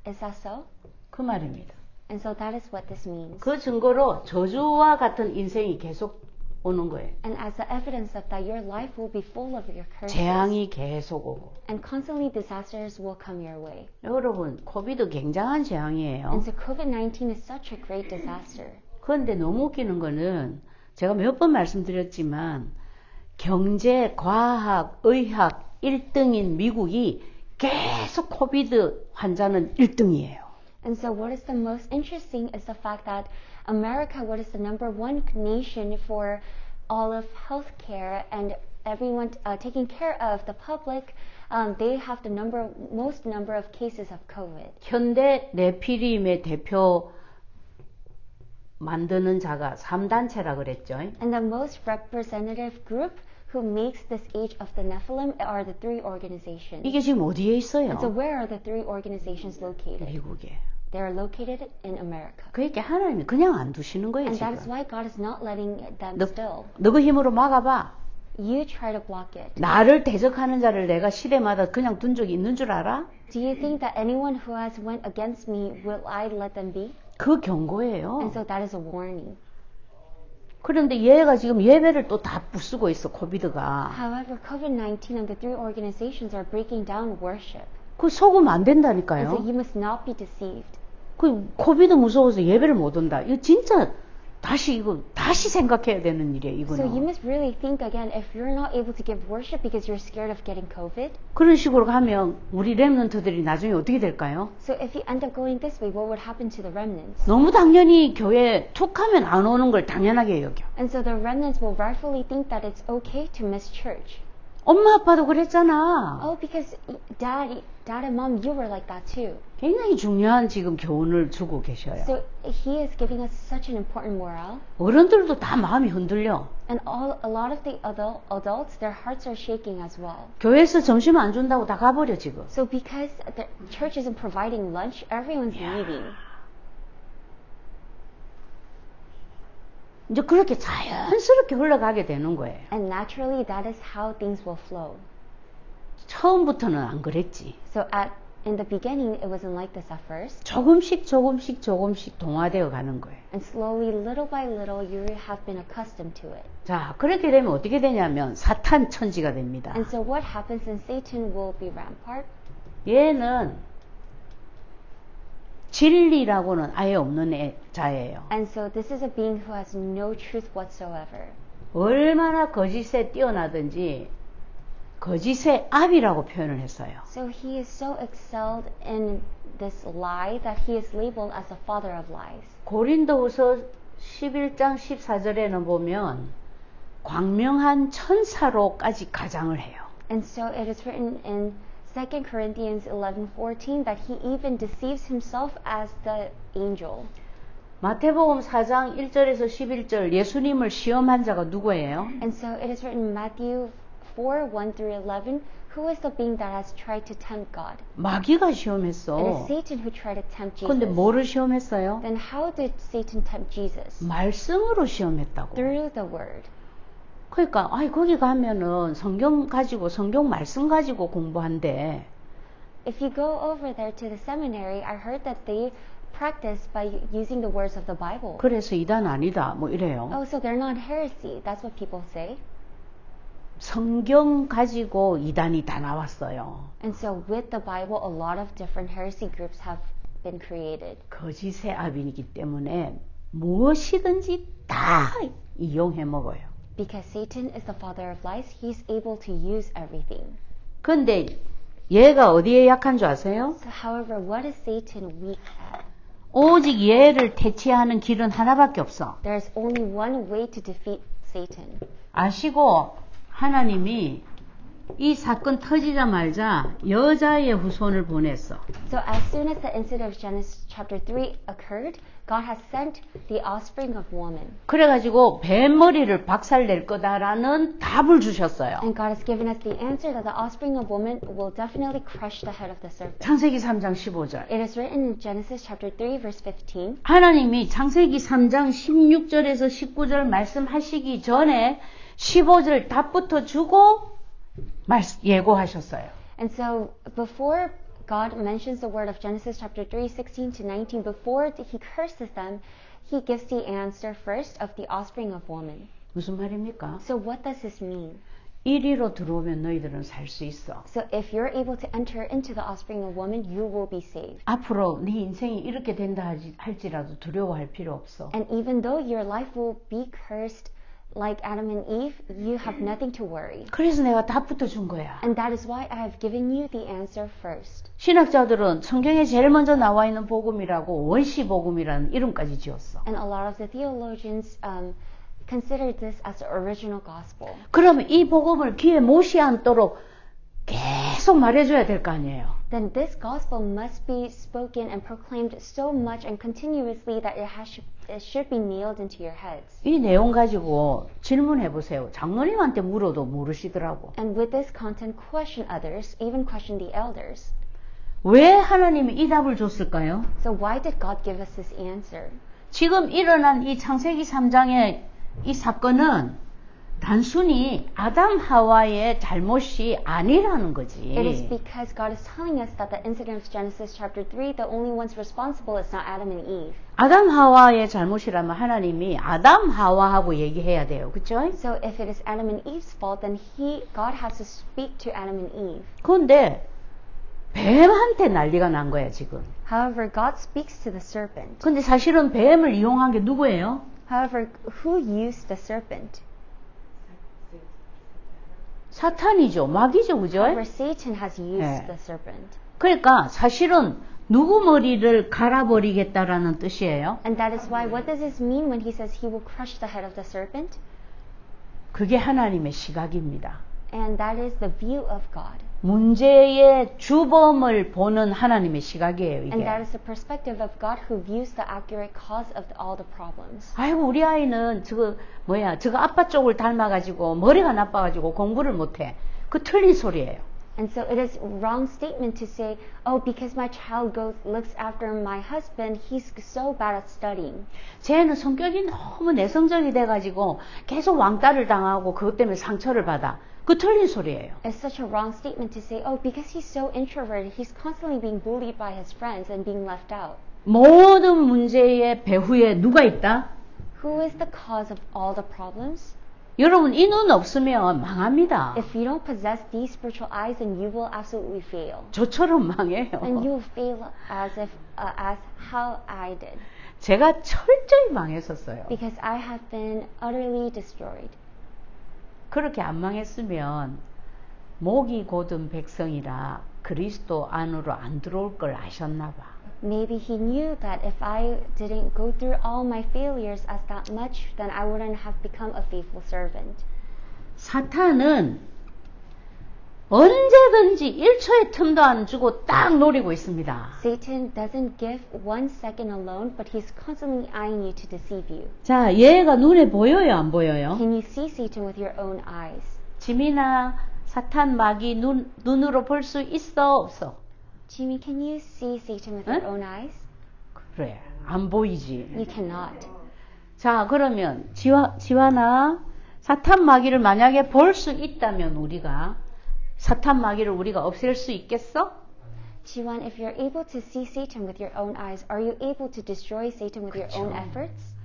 [SPEAKER 2] Is that so?
[SPEAKER 1] 그 말입니다.
[SPEAKER 2] And so that is what this means.
[SPEAKER 1] 그 증거로 저주와 같은 인생이 계속 오는 거예요.
[SPEAKER 2] And as the evidence of that, your life will be full of your curses.
[SPEAKER 1] 재앙이 계속 오고.
[SPEAKER 2] And constantly disasters will come your way.
[SPEAKER 1] 여러분, 코비드 굉장한 재앙이에요.
[SPEAKER 2] And so COVID-19 is such a great disaster.
[SPEAKER 1] 그런데 너무 웃기는 거는 제가 몇 번 말씀드렸지만 경제, 과학, 의학 1등인 미국이 계속 코비드 환자는 1등이에요.
[SPEAKER 2] And so what is the most interesting is the fact that America, what is the number one nation for all of healthcare and everyone taking care of the public, they have the most number of cases of COVID.
[SPEAKER 1] 현대 네피림의 대표 만드는 자가 3단체라 그랬죠.
[SPEAKER 2] And the most representative group who makes this age of the Nephilim are the three organizations.
[SPEAKER 1] 이게 지금 어디에 있어요?
[SPEAKER 2] And so where are the three organizations located?
[SPEAKER 1] 미국에.
[SPEAKER 2] They are located in America.
[SPEAKER 1] 그러니까 하나님이 그냥 안 두시는 거예요,
[SPEAKER 2] And
[SPEAKER 1] 지금.
[SPEAKER 2] that is why God is not letting them still.
[SPEAKER 1] 너 그 힘으로 막아봐.
[SPEAKER 2] You try to block it.
[SPEAKER 1] 나를 대적하는 자를 내가 시대마다 그냥 둔 적이 있는 줄 알아?
[SPEAKER 2] Do you think that anyone who has went against me, will I let them be?
[SPEAKER 1] 그 경고예요.
[SPEAKER 2] And so that is a warning.
[SPEAKER 1] 그런데 얘가 지금 예배를 또 다 부수고 있어, 코비드가.
[SPEAKER 2] However, COVID-19 and the three organizations are breaking down worship.
[SPEAKER 1] 그 속으면 안
[SPEAKER 2] And so
[SPEAKER 1] 된다니까요.
[SPEAKER 2] you must not be deceived.
[SPEAKER 1] 그 코비드 무서워서 예배를 못 온다. 이거 진짜 다시 생각해야 되는 일이에요,
[SPEAKER 2] So you
[SPEAKER 1] 이거는.
[SPEAKER 2] must really think again if you're not able to give worship because you're scared of getting COVID.
[SPEAKER 1] 그런 식으로 가면 우리 렘넌트들이 나중에 어떻게 될까요?
[SPEAKER 2] So if you end up going this way, what would happen to the remnants?
[SPEAKER 1] 너무 당연히 교회에 툭하면 안 오는 걸 당연하게 여겨.
[SPEAKER 2] And so the remnants will rightfully think that it's okay to miss church.
[SPEAKER 1] 엄마 아빠도 그랬잖아.
[SPEAKER 2] Oh, because dad and mom, you were like that too.
[SPEAKER 1] 굉장히 중요한 지금 교훈을 주고 계셔요.
[SPEAKER 2] So he is giving us such an important morale.
[SPEAKER 1] 어른들도 다 마음이 흔들려.
[SPEAKER 2] And a lot of the adults, their hearts are shaking as well.
[SPEAKER 1] 교회에서 점심 안 준다고 다 가버려 지금.
[SPEAKER 2] So because the church isn't providing lunch, everyone's leaving.
[SPEAKER 1] 이제 그렇게 자연스럽게 흘러가게 되는 거예요.
[SPEAKER 2] And naturally, that is how things will flow.
[SPEAKER 1] 처음부터는 안 그랬지.
[SPEAKER 2] So in the beginning, it wasn't like this at first.
[SPEAKER 1] 조금씩 동화되어 가는 거예요.
[SPEAKER 2] And slowly, little by little, you have been accustomed to it.
[SPEAKER 1] 자, 그렇게 되면 어떻게 되냐면 사탄 천지가 됩니다.
[SPEAKER 2] And so what happens is Satan will be rampart.
[SPEAKER 1] 얘는 진리라고는 아예 없는 자예요.
[SPEAKER 2] And so this is a being who has no truth whatsoever.
[SPEAKER 1] 얼마나 거짓에 뛰어나든지 거짓의 압이라고 표현을 했어요.
[SPEAKER 2] So he is so excelled in this lie that he is labeled as the father of lies.
[SPEAKER 1] 고린도후서 11장 14절에는 보면 광명한 천사로까지 가장을 해요.
[SPEAKER 2] And so it is written in 2 Corinthians 11:14 that he even deceives himself as the angel.
[SPEAKER 1] 마태복음 4장 1절에서 11절 예수님을 시험한 자가 누구예요?
[SPEAKER 2] And so it is written in Matthew 4:1 through 11, who is the being that has tried to tempt God?
[SPEAKER 1] 마귀가
[SPEAKER 2] It is
[SPEAKER 1] 시험했어.
[SPEAKER 2] Satan who tried to tempt
[SPEAKER 1] 근데
[SPEAKER 2] Jesus.
[SPEAKER 1] 뭐를 시험했어요?
[SPEAKER 2] Then how did Satan tempt Jesus?
[SPEAKER 1] 말씀으로 시험했다고.
[SPEAKER 2] Through the word.
[SPEAKER 1] 그러니까 거기 가면은 성경 말씀 가지고 공부한대.
[SPEAKER 2] If you go over there to the seminary, I heard that they practice by using the words of the Bible.
[SPEAKER 1] 그래서 이단 아니다 뭐 이래요.
[SPEAKER 2] Oh, so they're not heresy. That's what people say.
[SPEAKER 1] 성경 가지고 이단이 다 나왔어요.
[SPEAKER 2] And so with the Bible, a lot of different heresy groups have been created.
[SPEAKER 1] 거짓의 압이기 때문에 무엇이든지 다 이용해 먹어요.
[SPEAKER 2] Because Satan is the father of lies, he's able to use everything.
[SPEAKER 1] 근데 얘가 어디에 약한 줄 아세요?
[SPEAKER 2] So however, what is Satan weak at?
[SPEAKER 1] 오직 얘를 퇴치하는 길은 하나밖에 없어.
[SPEAKER 2] There's only one way to defeat Satan.
[SPEAKER 1] 아시고 하나님이 이 사건 터지자마자 여자의 후손을 보냈어.
[SPEAKER 2] So as soon as the incident of Genesis chapter 3 occurred, God has sent the offspring of woman.
[SPEAKER 1] 그래가지고 뱀머리를 박살낼 거다라는 답을 주셨어요.
[SPEAKER 2] And God has given us the answer that the offspring of woman will definitely crush the head of the serpent.
[SPEAKER 1] 창세기 3장 15절.
[SPEAKER 2] It is written in Genesis chapter 3 verse 15.
[SPEAKER 1] 하나님이 창세기 3장 16절에서 19절 말씀하시기 전에 15절 답부터 주고 예고하셨어요.
[SPEAKER 2] And so before God mentions the word of Genesis chapter 3, 16 to 19, before he curses them, he gives the answer first of the offspring of woman.
[SPEAKER 1] 무슨 말입니까?
[SPEAKER 2] So what does this mean?
[SPEAKER 1] 이리로 들어오면 너희들은 살 수 있어.
[SPEAKER 2] So if you're able to enter into the offspring of woman, you will be saved.
[SPEAKER 1] 앞으로 네 인생이 이렇게 된다 할지라도 두려워할 필요 없어.
[SPEAKER 2] And even though your life will be cursed like Adam and Eve, you have nothing to worry.
[SPEAKER 1] 그래서 내가 답부터 준 거야.
[SPEAKER 2] And that is why I have given you the answer first.
[SPEAKER 1] 신학자들은 성경에 제일 먼저 나와 있는 복음이라고 원시 복음이라는 이름까지 지었어.
[SPEAKER 2] And a lot of the theologians consider this as the original gospel.
[SPEAKER 1] 그러면 이 복음을 귀에 못이 않도록 계속 말해줘야 될 거 아니에요.
[SPEAKER 2] Then this gospel must be spoken and proclaimed so much and continuously that it should be nailed into your heads.
[SPEAKER 1] 이 내용 가지고 질문해 보세요. 장로님한테 물어도 모르시더라고.
[SPEAKER 2] And with this content, question others, even question the elders.
[SPEAKER 1] 왜 하나님이 이 답을 줬을까요?
[SPEAKER 2] So why did God give us this answer?
[SPEAKER 1] 지금 일어난 이 창세기 3장의 이 사건은 단순히 아담 하와의 잘못이 아니라는 거지.
[SPEAKER 2] It is because God is telling us that the incident of Genesis chapter 3, the only ones responsible is not Adam and Eve.
[SPEAKER 1] 아담 하와의 잘못이라면 하나님이 아담 하와하고 얘기해야 돼요. 그렇죠?
[SPEAKER 2] So if it is Adam and Eve's fault, then God has to speak to Adam and Eve.
[SPEAKER 1] 그런데 뱀한테 난리가 난 거야 지금.
[SPEAKER 2] However, God speaks to the serpent.
[SPEAKER 1] 근데 사실은 뱀을 이용한 게 누구예요?
[SPEAKER 2] However, who used the serpent?
[SPEAKER 1] 사탄이죠. 마귀죠. 그죠?
[SPEAKER 2] However, Satan has used
[SPEAKER 1] 네.
[SPEAKER 2] the serpent.
[SPEAKER 1] 그러니까 사실은 누구 머리를 갈아버리겠다라는 뜻이에요.
[SPEAKER 2] And that is why, what does this mean when he says he will crush the head of the serpent?
[SPEAKER 1] 그게 하나님의 시각입니다.
[SPEAKER 2] And that is the view of God.
[SPEAKER 1] 문제의 주범을 보는 하나님의 시각이에요.
[SPEAKER 2] And that
[SPEAKER 1] 이게.
[SPEAKER 2] is the perspective of God who views the accurate cause of all the problems.
[SPEAKER 1] 아이고 우리 아이는 저거 아빠 쪽을 닮아가지고 머리가 나빠가지고 공부를 못해. 그 틀린 소리예요.
[SPEAKER 2] And so it is a wrong statement to say, oh, because my child looks after my husband, he's so bad at studying.
[SPEAKER 1] 쟤는 성격이 너무 내성적이 돼가지고 계속 왕따를 당하고 그것 때문에 상처를 받아. 그 틀린 소리예요.
[SPEAKER 2] It's such a wrong statement to say, oh, because he's so introverted, he's constantly being bullied by his friends and being left out.
[SPEAKER 1] 모든 문제의 배후에 누가 있다?
[SPEAKER 2] Who is the cause of all the problems?
[SPEAKER 1] 여러분 이 눈 없으면 망합니다.
[SPEAKER 2] If you don't possess these spiritual eyes, then you will absolutely fail.
[SPEAKER 1] 저처럼 망해요.
[SPEAKER 2] And you will fail as how I did.
[SPEAKER 1] 제가 철저히 망했었어요.
[SPEAKER 2] Because I have been utterly destroyed.
[SPEAKER 1] 그렇게 안 망했으면 목이 곧은 백성이라 그리스도 안으로 안 들어올 걸 아셨나 봐.
[SPEAKER 2] Maybe he knew that if I didn't go through all my failures as that much, then I wouldn't have become a faithful servant.
[SPEAKER 1] 사탄은 언제든지 1초의 틈도 안 주고 딱 노리고 있습니다.
[SPEAKER 2] Satan doesn't give 1 second alone, but he's constantly eyeing you to deceive you.
[SPEAKER 1] 자, 얘가 눈에 보여요, 안 보여요?
[SPEAKER 2] Can you see Satan with your own eyes?
[SPEAKER 1] 지민아, 사탄 마귀 눈으로 볼 수 있어, 없어?
[SPEAKER 2] Jimmy, can you see Satan with your own eyes?
[SPEAKER 1] 그래, 안 보이지.
[SPEAKER 2] You cannot.
[SPEAKER 1] 자, 그러면 지환아, 사탄 마귀를 만약에 볼 수 있다면 우리가 사탄 마귀를 우리가 없앨 수 있겠어?
[SPEAKER 2] Jiwan, if you're able to see Satan with your own eyes, are you able to destroy Satan with your own
[SPEAKER 1] 그쵸.
[SPEAKER 2] efforts?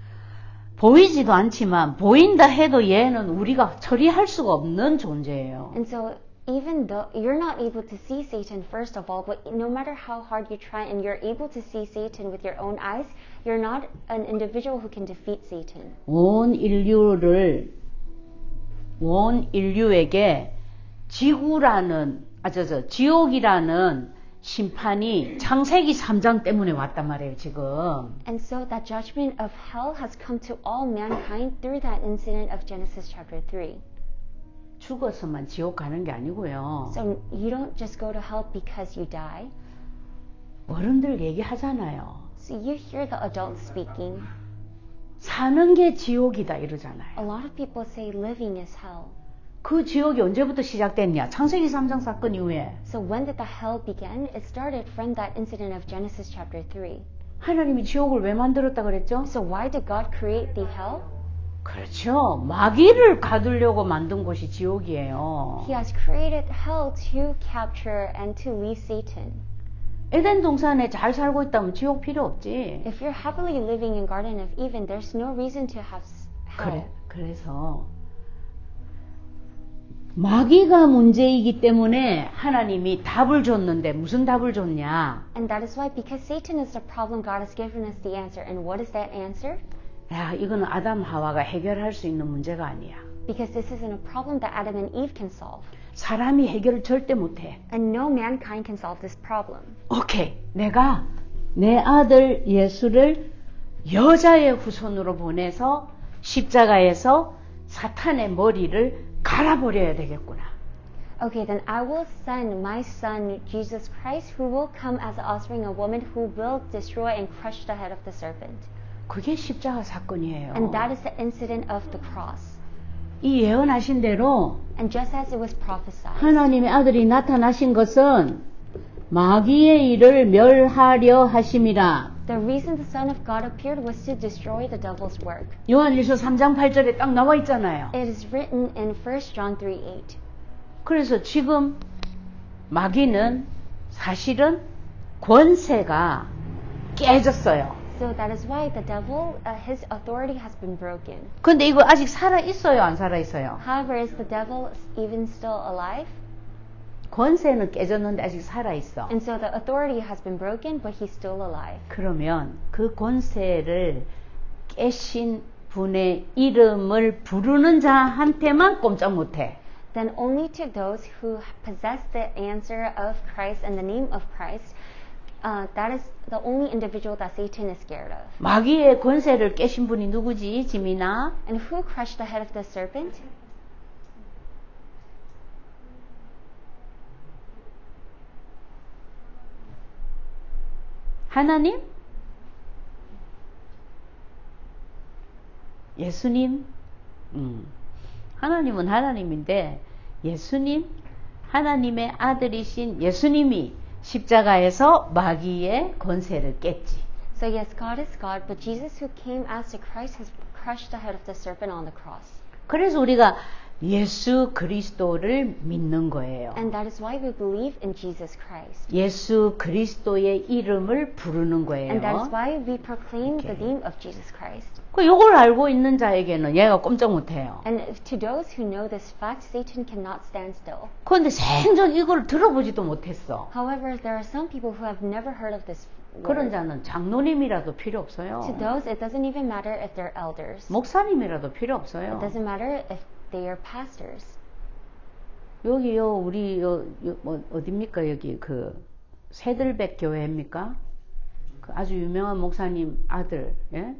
[SPEAKER 1] 보이지도 않지만 보인다 해도 얘는 우리가 처리할 수가 없는 존재예요.
[SPEAKER 2] And so even though you're not able to see Satan first of all, but no matter how hard you try and you're able to see Satan with your own eyes, you're not an individual who can defeat Satan.
[SPEAKER 1] 온 인류에게 지옥이라는 심판이 창세기 3장 때문에 왔단 말이에요, 지금.
[SPEAKER 2] And so that judgment of hell has come to all mankind through that incident of Genesis chapter 3.
[SPEAKER 1] 죽어서만 지옥 가는 게 아니고요.
[SPEAKER 2] So you don't just go to hell because you die.
[SPEAKER 1] 어른들 얘기하잖아요.
[SPEAKER 2] So you hear the adults speaking.
[SPEAKER 1] 사는 게 지옥이다 이러잖아요.
[SPEAKER 2] A lot of people say living is hell.
[SPEAKER 1] 그 지옥이 언제부터 시작됐냐? 창세기 3장 사건 이후에.
[SPEAKER 2] So when did the hell begin? It started from that incident of Genesis chapter 3.
[SPEAKER 1] 하나님이 지옥을 왜 만들었다 그랬죠?
[SPEAKER 2] So why did God create the hell?
[SPEAKER 1] 그렇죠. 마귀를 가두려고 만든 곳이 지옥이에요.
[SPEAKER 2] He has created hell to capture and to leave Satan.
[SPEAKER 1] 에덴 동산에 잘 살고 있다면 지옥 필요 없지.
[SPEAKER 2] If you're happily living in Garden of Eden, there's no reason to have hell.
[SPEAKER 1] 그래서 마귀가 문제이기 때문에 하나님이 답을 줬는데 무슨 답을 줬냐?
[SPEAKER 2] And that is why, because Satan is the problem, God has given us the answer. And what is that answer?
[SPEAKER 1] 야, 이거는 아담 하와가 해결할 수 있는 문제가 아니야.
[SPEAKER 2] Because this isn't a problem that Adam and Eve can solve.
[SPEAKER 1] 사람이 해결을 절대 못해.
[SPEAKER 2] And no mankind can solve this problem.
[SPEAKER 1] 오케이, 내가 내 아들 예수를 여자의 후손으로 보내서 십자가에서 사탄의 머리를 갈아버려야 되겠구나.
[SPEAKER 2] Okay, then I will send my son, Jesus Christ, who will come as the offspring of a woman who will destroy and crush the head of the serpent.
[SPEAKER 1] 그게 십자가 사건이에요.
[SPEAKER 2] And that is the incident of the cross.
[SPEAKER 1] 이 예언하신 대로
[SPEAKER 2] And just as it was prophesied,
[SPEAKER 1] 하나님의 아들이 나타나신 것은 마귀의 일을 멸하려 하심이라.
[SPEAKER 2] the reason the Son of God appeared was to destroy the devil's work.
[SPEAKER 1] 요한일서 3장 8절에 딱 나와 있잖아요.
[SPEAKER 2] It is written in 1 John 3:8.
[SPEAKER 1] 그래서 지금 마귀는 사실은 권세가 깨졌어요.
[SPEAKER 2] So that is why the devil, his authority has been broken.
[SPEAKER 1] 근데 이거 아직 살아 있어요, 안 살아 있어요?
[SPEAKER 2] However, is the devil even still alive?
[SPEAKER 1] 권세는 깨졌는데 아직 살아 있어.
[SPEAKER 2] And so the authority has been broken, but he's still alive.
[SPEAKER 1] 그러면 그 권세를 깨신 분의 이름을 부르는 자한테만 꼼짝 못해.
[SPEAKER 2] Then only to those who possess the answer of Christ and the name of Christ, that is the only individual that Satan is scared of.
[SPEAKER 1] 마귀의 권세를 깨신 분이 누구지, 지민아?
[SPEAKER 2] And who crushed the head of the serpent?
[SPEAKER 1] 하나님? 예수님? 하나님은 하나님인데 예수님? 하나님의 아들이신 예수님이 십자가에서 마귀의 권세를 깼지.
[SPEAKER 2] So yes, God is God, but Jesus who came as the Christ has crushed the head of the serpent on the cross.
[SPEAKER 1] 그래서 우리가 예수 그리스도를 믿는 거예요.
[SPEAKER 2] And that is why we believe in Jesus Christ.
[SPEAKER 1] 예수 그리스도의 이름을 부르는
[SPEAKER 2] And that is
[SPEAKER 1] 거예요.
[SPEAKER 2] why we proclaim the
[SPEAKER 1] Okay.
[SPEAKER 2] name of Jesus Christ.
[SPEAKER 1] 이걸 알고 있는 자에게는 얘가 꼼짝 못해요.
[SPEAKER 2] And to those who know this fact, Satan cannot stand still.
[SPEAKER 1] 그런데 생전 이걸 들어보지도 못했어.
[SPEAKER 2] However, there are some people who have never heard of this
[SPEAKER 1] 그런
[SPEAKER 2] word.
[SPEAKER 1] 자는 장로님이라도 필요
[SPEAKER 2] To
[SPEAKER 1] 없어요.
[SPEAKER 2] those, it doesn't even matter if they're elders.
[SPEAKER 1] 목사님이라도 필요
[SPEAKER 2] It
[SPEAKER 1] 없어요.
[SPEAKER 2] doesn't matter if they are pastors.
[SPEAKER 1] 여기요, 우리 어딥니까? 여기 그 새들백 교회입니까? 그 아주 유명한 목사님 아들, 예?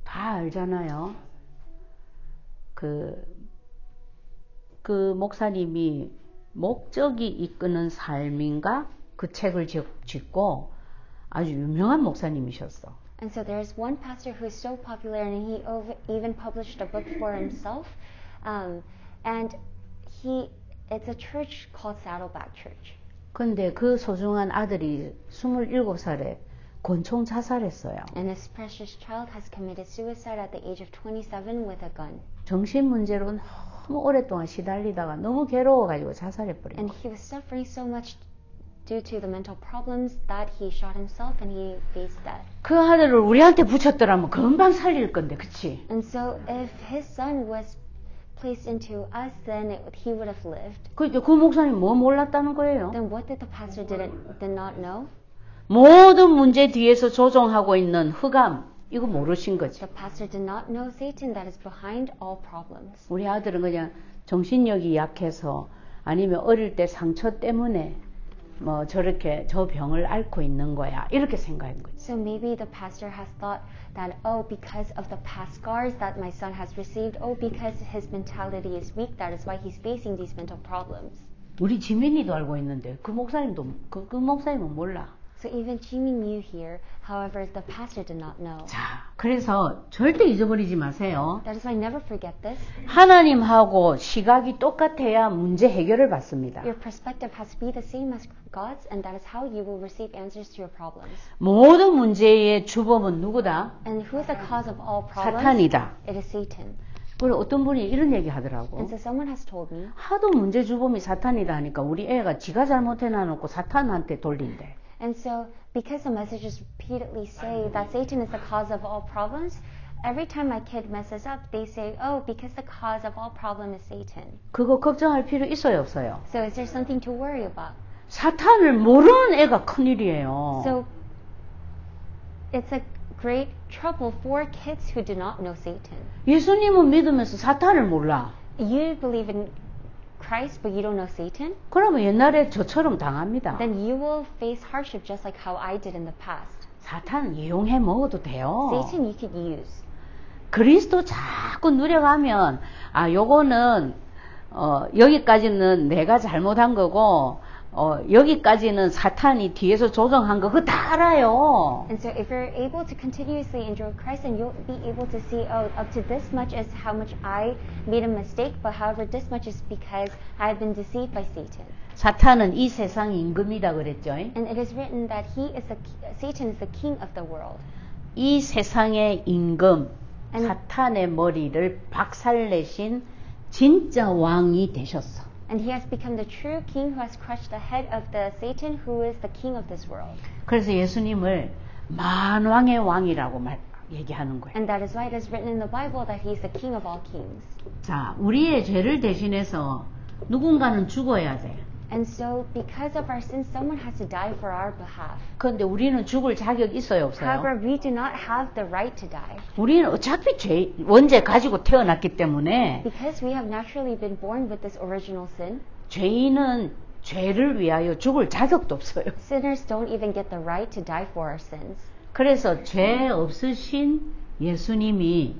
[SPEAKER 1] 다 알잖아요. 그 목사님이 목적이 이끄는 삶인가? 그 책을 짓고 아주 유명한 목사님이셨어.
[SPEAKER 2] And so there's one pastor who's so popular, and he even published a book for himself. And it's a church called Saddleback Church.
[SPEAKER 1] 근데 그 소중한 아들이 27살에 권총 자살했어요.
[SPEAKER 2] And his precious child has committed suicide at the age of 27 with a gun.
[SPEAKER 1] 정신 문제로 너무 오랫동안 시달리다가 너무 괴로워가지고 자살해버린
[SPEAKER 2] And
[SPEAKER 1] 거예요.
[SPEAKER 2] he was suffering so much due to the mental problems that he shot himself and he faced death.
[SPEAKER 1] 그 아들을 우리한테 붙였더라면 금방 살릴 건데, 그치?
[SPEAKER 2] And so if his son was placed into us, then he would have lived.
[SPEAKER 1] 그 목사님 뭐 몰랐다는 거예요?
[SPEAKER 2] Then what did the pastor did not know?
[SPEAKER 1] 모든 문제 뒤에서 조종하고 있는 흑암, 이거 모르신 거지.
[SPEAKER 2] The pastor did not know Satan that is behind all problems.
[SPEAKER 1] 우리 아들은 그냥 정신력이 약해서 아니면 어릴 때 상처 때문에 뭐 저렇게 저 병을 앓고 있는 거야, 이렇게 생각한 거지.
[SPEAKER 2] So maybe the pastor has thought that, oh, because of the past scars that my son has received, oh, because his mentality is weak, that is why he's facing these mental problems.
[SPEAKER 1] 우리 지민이도 알고 있는데 그 목사님도 그 목사님은 몰라.
[SPEAKER 2] So even Jimmy knew here, however, the pastor did not know.
[SPEAKER 1] 자, 그래서 절대 잊어버리지 마세요.
[SPEAKER 2] That is why never forget this.
[SPEAKER 1] 하나님하고 시각이 똑같아야 문제 해결을 받습니다.
[SPEAKER 2] Your perspective has to be the same as God's, and that is how you will receive answers to your problems.
[SPEAKER 1] 모든 문제의 주범은 누구다?
[SPEAKER 2] And who is the cause of all problems?
[SPEAKER 1] 사탄이다.
[SPEAKER 2] It is Satan.
[SPEAKER 1] 그리고 어떤 분이 이런 얘기 하더라고.
[SPEAKER 2] And so someone has told me,
[SPEAKER 1] 하도 문제 주범이 사탄이다 하니까 우리 애가 지가 잘못해놔놓고 사탄한테 돌린대.
[SPEAKER 2] and so because the messages repeatedly say that Satan is the cause of all problems, every time my kid messes up, they say, oh, because the cause of all problem is Satan.
[SPEAKER 1] 그거 걱정할 필요 있어요, 없어요?
[SPEAKER 2] So is there something to worry about?
[SPEAKER 1] 사탄을 모르는 애가 큰일이에요.
[SPEAKER 2] So it's a great trouble for kids who do not know Satan.
[SPEAKER 1] 예수님은 믿으면서 사탄을 몰라.
[SPEAKER 2] You believe in Christ, but you don't know Satan?
[SPEAKER 1] 그러면 옛날에 저처럼 당합니다.
[SPEAKER 2] Then you will face hardship just like how I did in the past.
[SPEAKER 1] 사탄 이용해 먹어도 돼요.
[SPEAKER 2] Satan you could use.
[SPEAKER 1] 그리스도 자꾸 누려가면 요거는 여기까지는 내가 잘못한 거고 여기까지는 사탄이 뒤에서 조정한 거 그거 다 알아요.
[SPEAKER 2] And so if you're able to continuously enjoy Christ, then you'll be able to see, oh, up to this much is how much I made a mistake, but however this much is because I've been deceived by Satan.
[SPEAKER 1] 사탄은 이 세상 임금이다 그랬죠.
[SPEAKER 2] And it is written that Satan is the king of the world.
[SPEAKER 1] 이 세상의 임금,
[SPEAKER 2] And-
[SPEAKER 1] 사탄의 머리를 박살내신 진짜 왕이 되셨어.
[SPEAKER 2] And he has become the true king who has crushed the head of the Satan who is the king of this world.
[SPEAKER 1] 그래서 예수님을 만왕의 왕이라고 얘기하는 거예요.
[SPEAKER 2] And that is why it is written in the Bible that he is the king of all kings.
[SPEAKER 1] 자, 우리의 죄를 대신해서 누군가는 죽어야 돼.
[SPEAKER 2] And so because of our sins, someone has to die for our behalf.
[SPEAKER 1] 그런데 우리는 죽을 자격 있어요, 없어요?
[SPEAKER 2] However, we do not have the right to die.
[SPEAKER 1] 우리는 어차피 원죄 가지고 태어났기 때문에
[SPEAKER 2] Because we have naturally been born with this original sin,
[SPEAKER 1] 죄인은 죄를 위하여 죽을 자격도 없어요.
[SPEAKER 2] sinners don't even get the right to die for our sins.
[SPEAKER 1] 그래서 죄 없으신 예수님이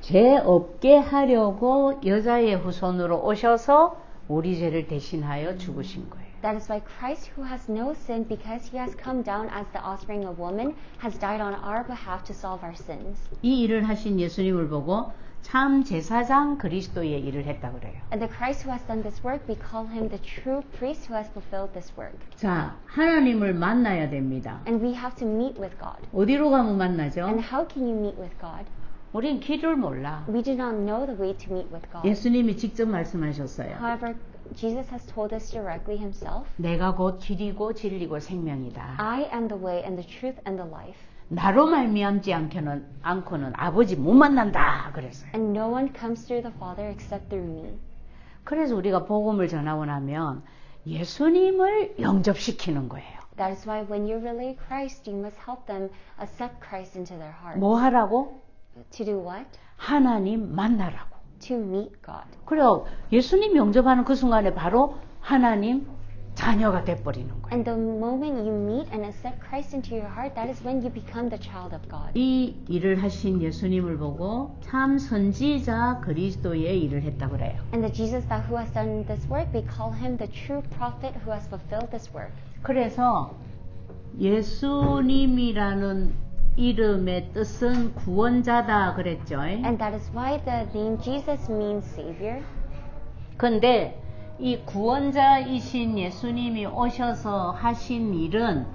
[SPEAKER 1] 죄 없게 하려고 여자의 후손으로 오셔서 우리 죄를 대신하여 죽으신 거예요.
[SPEAKER 2] That is why Christ, who has no sin, because he has come down as the offspring of woman, has died on our behalf to solve our sins.
[SPEAKER 1] 이 일을 하신 예수님을 보고 참 제사장 그리스도의 일을 했다 그래요.
[SPEAKER 2] And the Christ who has done this work, we call him the true priest who has fulfilled this work.
[SPEAKER 1] 자, 하나님을 만나야 됩니다.
[SPEAKER 2] And we have to meet with God.
[SPEAKER 1] 어디로 가면 만나죠?
[SPEAKER 2] And how can you meet with God?
[SPEAKER 1] 우린 길을 몰라.
[SPEAKER 2] We do not know the way to meet with God.
[SPEAKER 1] 예수님이 직접 말씀하셨어요.
[SPEAKER 2] However, Jesus has told us directly himself,
[SPEAKER 1] 내가 곧 길이고 진리고 생명이다.
[SPEAKER 2] I am the way and the truth and the life.
[SPEAKER 1] 나로 말미암지 않고는 아버지 못 만난다 그랬어요.
[SPEAKER 2] And no one comes through the Father except through me.
[SPEAKER 1] 그래서 우리가 복음을 전하고 나면 예수님을 영접시키는 거예요.
[SPEAKER 2] That is why when you relay Christ, you must help them accept Christ into their hearts.
[SPEAKER 1] 뭐 하라고?
[SPEAKER 2] To do what?
[SPEAKER 1] 하나님 만나라고.
[SPEAKER 2] To meet God.
[SPEAKER 1] 그래요. 예수님 영접하는 그 순간에 바로 하나님 자녀가 돼버리는 거예요.
[SPEAKER 2] And the moment you meet and accept Christ into your heart, that is when you become the child of God.
[SPEAKER 1] 이 일을 하신 예수님을 보고 참 선지자 그리스도의 일을 했다 그래요.
[SPEAKER 2] And the Jesus that who has done this work, we call him the true prophet who has fulfilled this work.
[SPEAKER 1] 그래서 예수님이라는 이름의 뜻은 구원자다 그랬죠.
[SPEAKER 2] And that is why the name Jesus means Savior.
[SPEAKER 1] 근데 이 구원자이신 예수님이 오셔서 하신 일은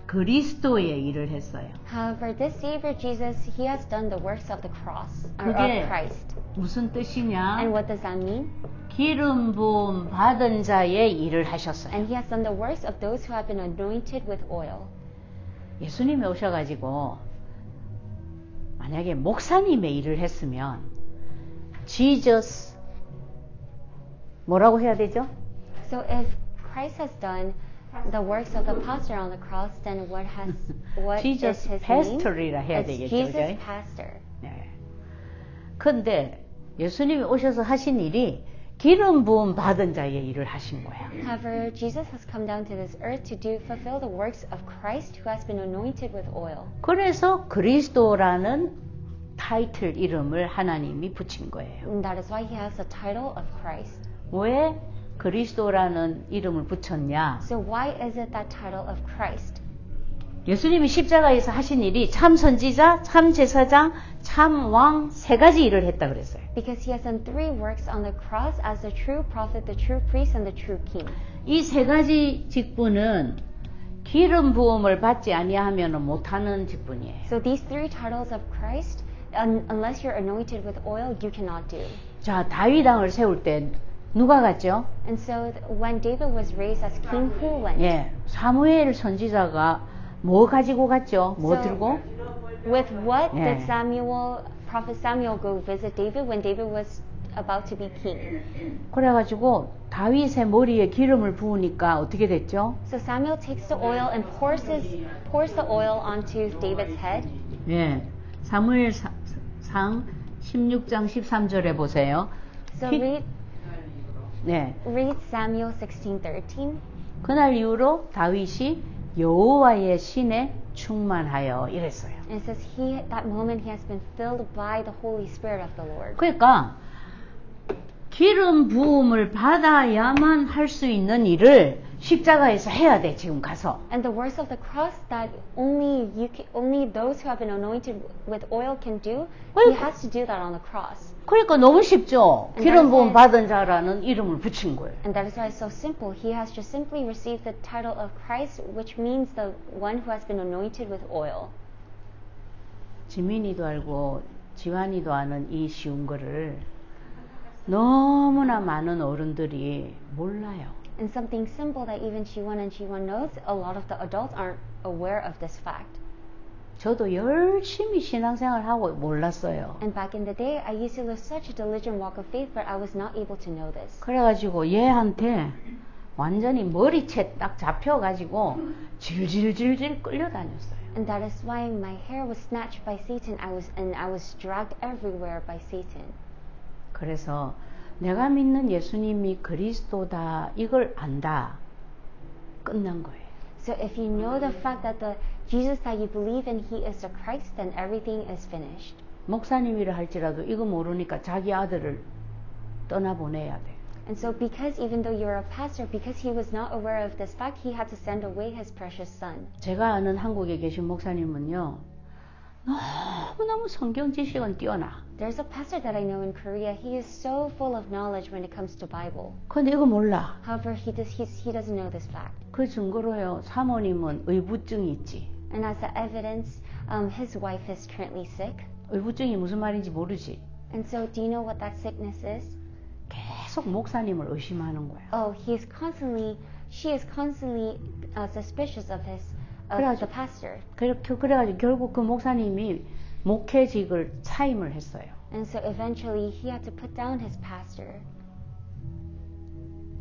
[SPEAKER 1] 그리스도의 일을 했어요.
[SPEAKER 2] However, this Savior Jesus, he has done the works of the cross, or
[SPEAKER 1] 그게
[SPEAKER 2] of Christ.
[SPEAKER 1] 무슨 뜻이냐?
[SPEAKER 2] And what does that mean?
[SPEAKER 1] 기름 부음 받은 자의 일을 하셨어요.
[SPEAKER 2] And he has done the works of those who have been anointed with oil.
[SPEAKER 1] 예수님이 오셔가지고 만약에 목사님의 일을 했으면 Jesus 뭐라고 해야 되죠?
[SPEAKER 2] So if Christ has done the works of the pastor on the cross, then what is
[SPEAKER 1] Jesus
[SPEAKER 2] his
[SPEAKER 1] pastor이라
[SPEAKER 2] name?
[SPEAKER 1] 해야
[SPEAKER 2] It's
[SPEAKER 1] 되겠죠,
[SPEAKER 2] Jesus
[SPEAKER 1] 그죠?
[SPEAKER 2] pastor.
[SPEAKER 1] 네. 근데 예수님이 오셔서 하신 일이 기름 부음 받은 자의 일을 하신 거야.
[SPEAKER 2] However, Jesus has come down to this earth to fulfill the works of Christ who has been anointed with oil.
[SPEAKER 1] 그래서 그리스도라는 타이틀 이름을 하나님이 붙인 거예요.
[SPEAKER 2] And that is why he has the title of Christ.
[SPEAKER 1] 왜 그리스도라는 이름을 붙였냐?
[SPEAKER 2] So why is it that title of Christ?
[SPEAKER 1] 예수님이 십자가에서 하신 일이 참 선지자, 참 제사장, 참 왕 세 가지 일을 했다 그랬어요.
[SPEAKER 2] Because he has done three works on the cross as the true prophet, the true priest, and the true king.
[SPEAKER 1] 이 세 가지 직분은 기름 부음을 받지 아니하면 못하는 직분이에요.
[SPEAKER 2] So these three titles of Christ, unless you're anointed with oil, you cannot do.
[SPEAKER 1] 자, 다윗 왕을 세울 때 누가 갔죠?
[SPEAKER 2] And so when David was raised as king, who went?
[SPEAKER 1] 예, 사무엘 선지자가 뭐 가지고 갔죠? 뭐
[SPEAKER 2] So,
[SPEAKER 1] 들고?
[SPEAKER 2] With what
[SPEAKER 1] Yeah.
[SPEAKER 2] did prophet Samuel go visit David when David was about to be king?
[SPEAKER 1] 그래가지고 다윗의 머리에 기름을 부으니까 어떻게 됐죠?
[SPEAKER 2] So Samuel takes the oil and pours the oil onto David's head.
[SPEAKER 1] 예, 사무엘상 16장 13절에 보세요.
[SPEAKER 2] So
[SPEAKER 1] 네,
[SPEAKER 2] read Samuel 16:13.
[SPEAKER 1] 그날 이후로 다윗이 여호와의 신에 충만하여 이랬어요.
[SPEAKER 2] And it says that moment he has been filled by the Holy Spirit of the Lord.
[SPEAKER 1] 그러니까 기름 부음을 받아야만 할 수 있는 일을 십자가에서 해야 돼. 지금 가서.
[SPEAKER 2] And the works of the cross that only those who have been anointed with oil can do, he has to do that on the cross.
[SPEAKER 1] 그러니까 너무 쉽죠. 기름 부음 받은 자라는 이름을 붙인 거예요.
[SPEAKER 2] And that is why it's so simple. He has just simply received the title of Christ, which means the one who has been anointed with oil.
[SPEAKER 1] 지민이도 알고 지환이도 아는 이 쉬운 거를 너무나 많은 어른들이 몰라요.
[SPEAKER 2] And something simple that even Jiwon and Jiwon knows, a lot of the adults aren't aware of this fact.
[SPEAKER 1] 저도 열심히 신앙생활 하고 몰랐어요.
[SPEAKER 2] And back in the day, I used to live such a diligent walk of faith, but I was not able to know this.
[SPEAKER 1] 그래가지고 얘한테 완전히 머리채 딱 잡혀가지고 질질질질 끌려다녔어요.
[SPEAKER 2] And that is why my hair was snatched by Satan. I was dragged everywhere by Satan.
[SPEAKER 1] 그래서 내가 믿는 예수님이 그리스도다 이걸 안다. 끝난 거예요.
[SPEAKER 2] So if you know the fact that the Jesus that you believe in, he is the Christ, then everything is finished.
[SPEAKER 1] 목사님이라 할지라도 이거 모르니까 자기 아들을 떠나보내야 돼.
[SPEAKER 2] And so because even though you're a pastor, because he was not aware of this fact, he had to send away his precious son.
[SPEAKER 1] 제가 아는 한국에 계신 목사님은요. 너무너무 성경 지식은 뛰어나.
[SPEAKER 2] There's a pastor that I know in Korea. He is so full of knowledge when it comes to Bible.
[SPEAKER 1] 근데 이거 몰라.
[SPEAKER 2] However, he doesn't know this fact.
[SPEAKER 1] 그 증거로요. 사모님은 의부증이 있지.
[SPEAKER 2] And as the evidence, his wife is currently sick.
[SPEAKER 1] 의부증이 무슨 말인지 모르지.
[SPEAKER 2] And so, do you know what that sickness is?
[SPEAKER 1] 계속 목사님을 의심하는 거야.
[SPEAKER 2] Oh, she is constantly suspicious of the pastor.
[SPEAKER 1] 그래가지고 결국 그 목사님이 목회직을 차임을 했어요.
[SPEAKER 2] And so eventually he had to put down his pastor.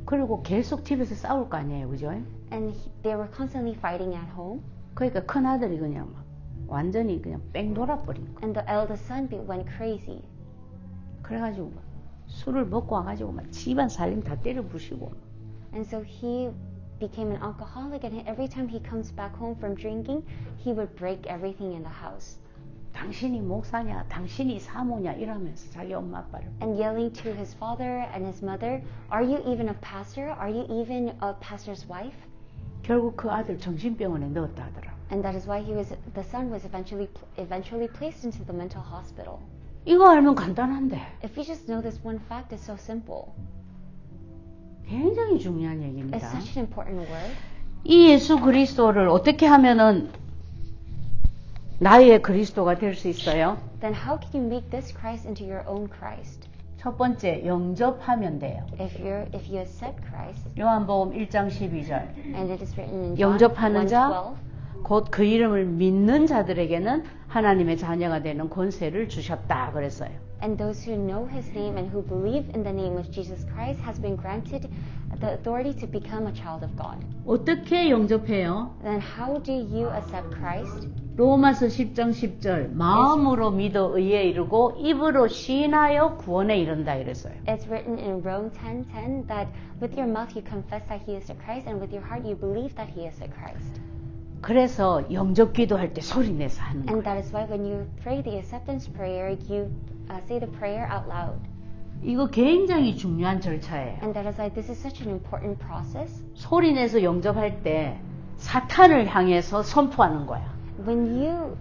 [SPEAKER 1] 그리고 계속 집에서 싸울 거 아니에요, 그죠?
[SPEAKER 2] And they were constantly fighting at home.
[SPEAKER 1] 그러니까 큰 아들이 그냥 막 완전히 그냥 뺑 돌아버린 거.
[SPEAKER 2] And the eldest son went crazy.
[SPEAKER 1] 그래가지고 술을 먹고 와가지고 막 집안 살림 다 때려 부시고.
[SPEAKER 2] And so he became an alcoholic, and every time he comes back home from drinking, he would break everything in the house.
[SPEAKER 1] 당신이 목사냐, 당신이 사모냐 이러면서 자기 엄마 아빠를.
[SPEAKER 2] And yelling to his father and his mother, "Are you even a pastor? Are you even a pastor's wife?"
[SPEAKER 1] 결국 그 아들 정신병원에 넣었다 하더라.
[SPEAKER 2] And that is why the son was eventually placed into the mental hospital.
[SPEAKER 1] 이거 알면 간단한데.
[SPEAKER 2] If you just know this one fact, it's so simple.
[SPEAKER 1] 굉장히 중요한
[SPEAKER 2] It's
[SPEAKER 1] 얘기입니다.
[SPEAKER 2] such an important word.
[SPEAKER 1] 이 예수 그리스도를 어떻게 하면은 나의 그리스도가 될 수 있어요?
[SPEAKER 2] Then how can you make this Christ into your own Christ?
[SPEAKER 1] 첫 번째, 영접하면 돼요.
[SPEAKER 2] If you accept Christ,
[SPEAKER 1] 요한복음 1장 12절.
[SPEAKER 2] and it is written in John
[SPEAKER 1] 영접하는 자,
[SPEAKER 2] 1:12,
[SPEAKER 1] 곧 그 이름을 믿는 자들에게는 하나님의 자녀가 되는 권세를 주셨다 그랬어요.
[SPEAKER 2] and those who know his name and who believe in the name of Jesus Christ has been granted the authority to become a child of God.
[SPEAKER 1] 어떻게 영접해요?
[SPEAKER 2] Then how do you accept Christ?
[SPEAKER 1] 로마서 10장 10절 마음으로 믿어 의에 이르고 입으로 시인하여 구원에 이른다 이랬어요.
[SPEAKER 2] It's written in Rome 10:10 that with your mouth you confess that he is the Christ, and with your heart you believe that he is the Christ.
[SPEAKER 1] 그래서 영접 기도할 때 소리 내서 하는
[SPEAKER 2] And
[SPEAKER 1] 거예요.
[SPEAKER 2] that is why when you pray the acceptance prayer, you say the prayer out loud.
[SPEAKER 1] 이거 굉장히 중요한 절차예요.
[SPEAKER 2] And that is why this is such an important process.
[SPEAKER 1] 소리 내서 영접할 때 사탄을 향해서 선포하는 거야.
[SPEAKER 2] When you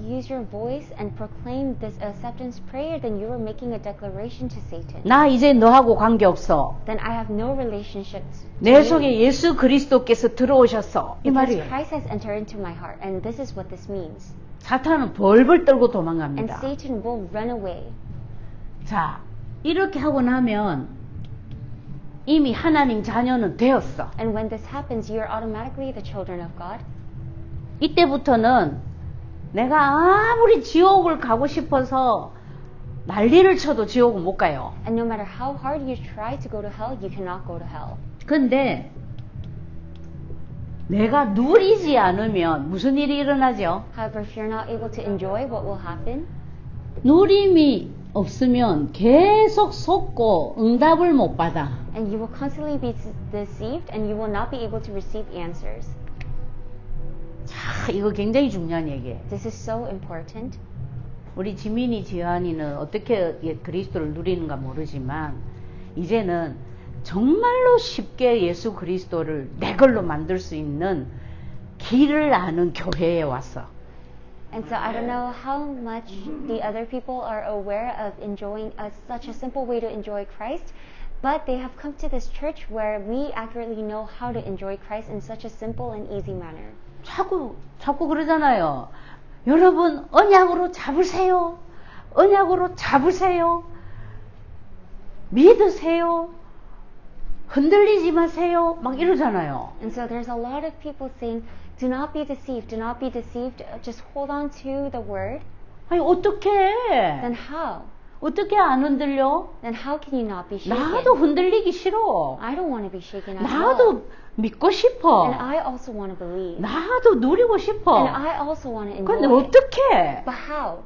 [SPEAKER 2] use your voice and proclaim this acceptance prayer, then you are making a declaration to Satan.
[SPEAKER 1] 나 이제 너하고 관계없어.
[SPEAKER 2] Then I have no relationships.
[SPEAKER 1] 내 속에 예수 그리스도께서 들어오셨어. 이
[SPEAKER 2] Because
[SPEAKER 1] 말이에요.
[SPEAKER 2] Christ has entered into my heart, and this is what this means.
[SPEAKER 1] 사탄은 벌벌 떨고
[SPEAKER 2] And
[SPEAKER 1] 도망갑니다.
[SPEAKER 2] Satan will run away.
[SPEAKER 1] 자, 이렇게 하고 나면 이미 하나님 자녀는 되었어.
[SPEAKER 2] And when this happens, you are automatically the children of God.
[SPEAKER 1] 이때부터는 내가 아무리 지옥을 가고 싶어서 난리를 쳐도 지옥은 못 가요.
[SPEAKER 2] And no matter how hard you try to go to hell, you cannot go to hell.
[SPEAKER 1] 근데 내가 누리지 않으면 무슨 일이 일어나죠?
[SPEAKER 2] However, if you're not able to enjoy, what will happen?
[SPEAKER 1] 누림이 없으면 계속 속고 응답을 못 받아.
[SPEAKER 2] And you will constantly be deceived, and you will not be able to receive answers.
[SPEAKER 1] 자, 이거 굉장히 중요한 얘기예요.
[SPEAKER 2] This is so important.
[SPEAKER 1] 우리 지민이 지한이는 어떻게 그리스도를 누리는가 모르지만 이제는 정말로 쉽게 예수 그리스도를 내 걸로 만들 수 있는 길을 아는 교회에 왔어.
[SPEAKER 2] And so I don't know how much the other people are aware of enjoying such a simple way to enjoy Christ, but they have come to this church where we accurately know how to enjoy Christ in such a simple and easy manner.
[SPEAKER 1] 자꾸 그러잖아요. 여러분 언약으로 잡으세요. 언약으로 잡으세요. 믿으세요. 흔들리지 마세요. 막 이러잖아요.
[SPEAKER 2] And so there's a lot of people saying, do not be deceived, do not be deceived, just hold on to the word.
[SPEAKER 1] 아니 어떻게?
[SPEAKER 2] Then how?
[SPEAKER 1] 어떻게 안 흔들려?
[SPEAKER 2] Then how can you not be shaken?
[SPEAKER 1] 나도 흔들리기 싫어.
[SPEAKER 2] I don't want to be shaken as
[SPEAKER 1] 나도
[SPEAKER 2] well.
[SPEAKER 1] 믿고 싶어.
[SPEAKER 2] And I also want to believe.
[SPEAKER 1] 나도 누리고 싶어.
[SPEAKER 2] And I also want to enjoy.
[SPEAKER 1] 근데 어떻게?
[SPEAKER 2] But how?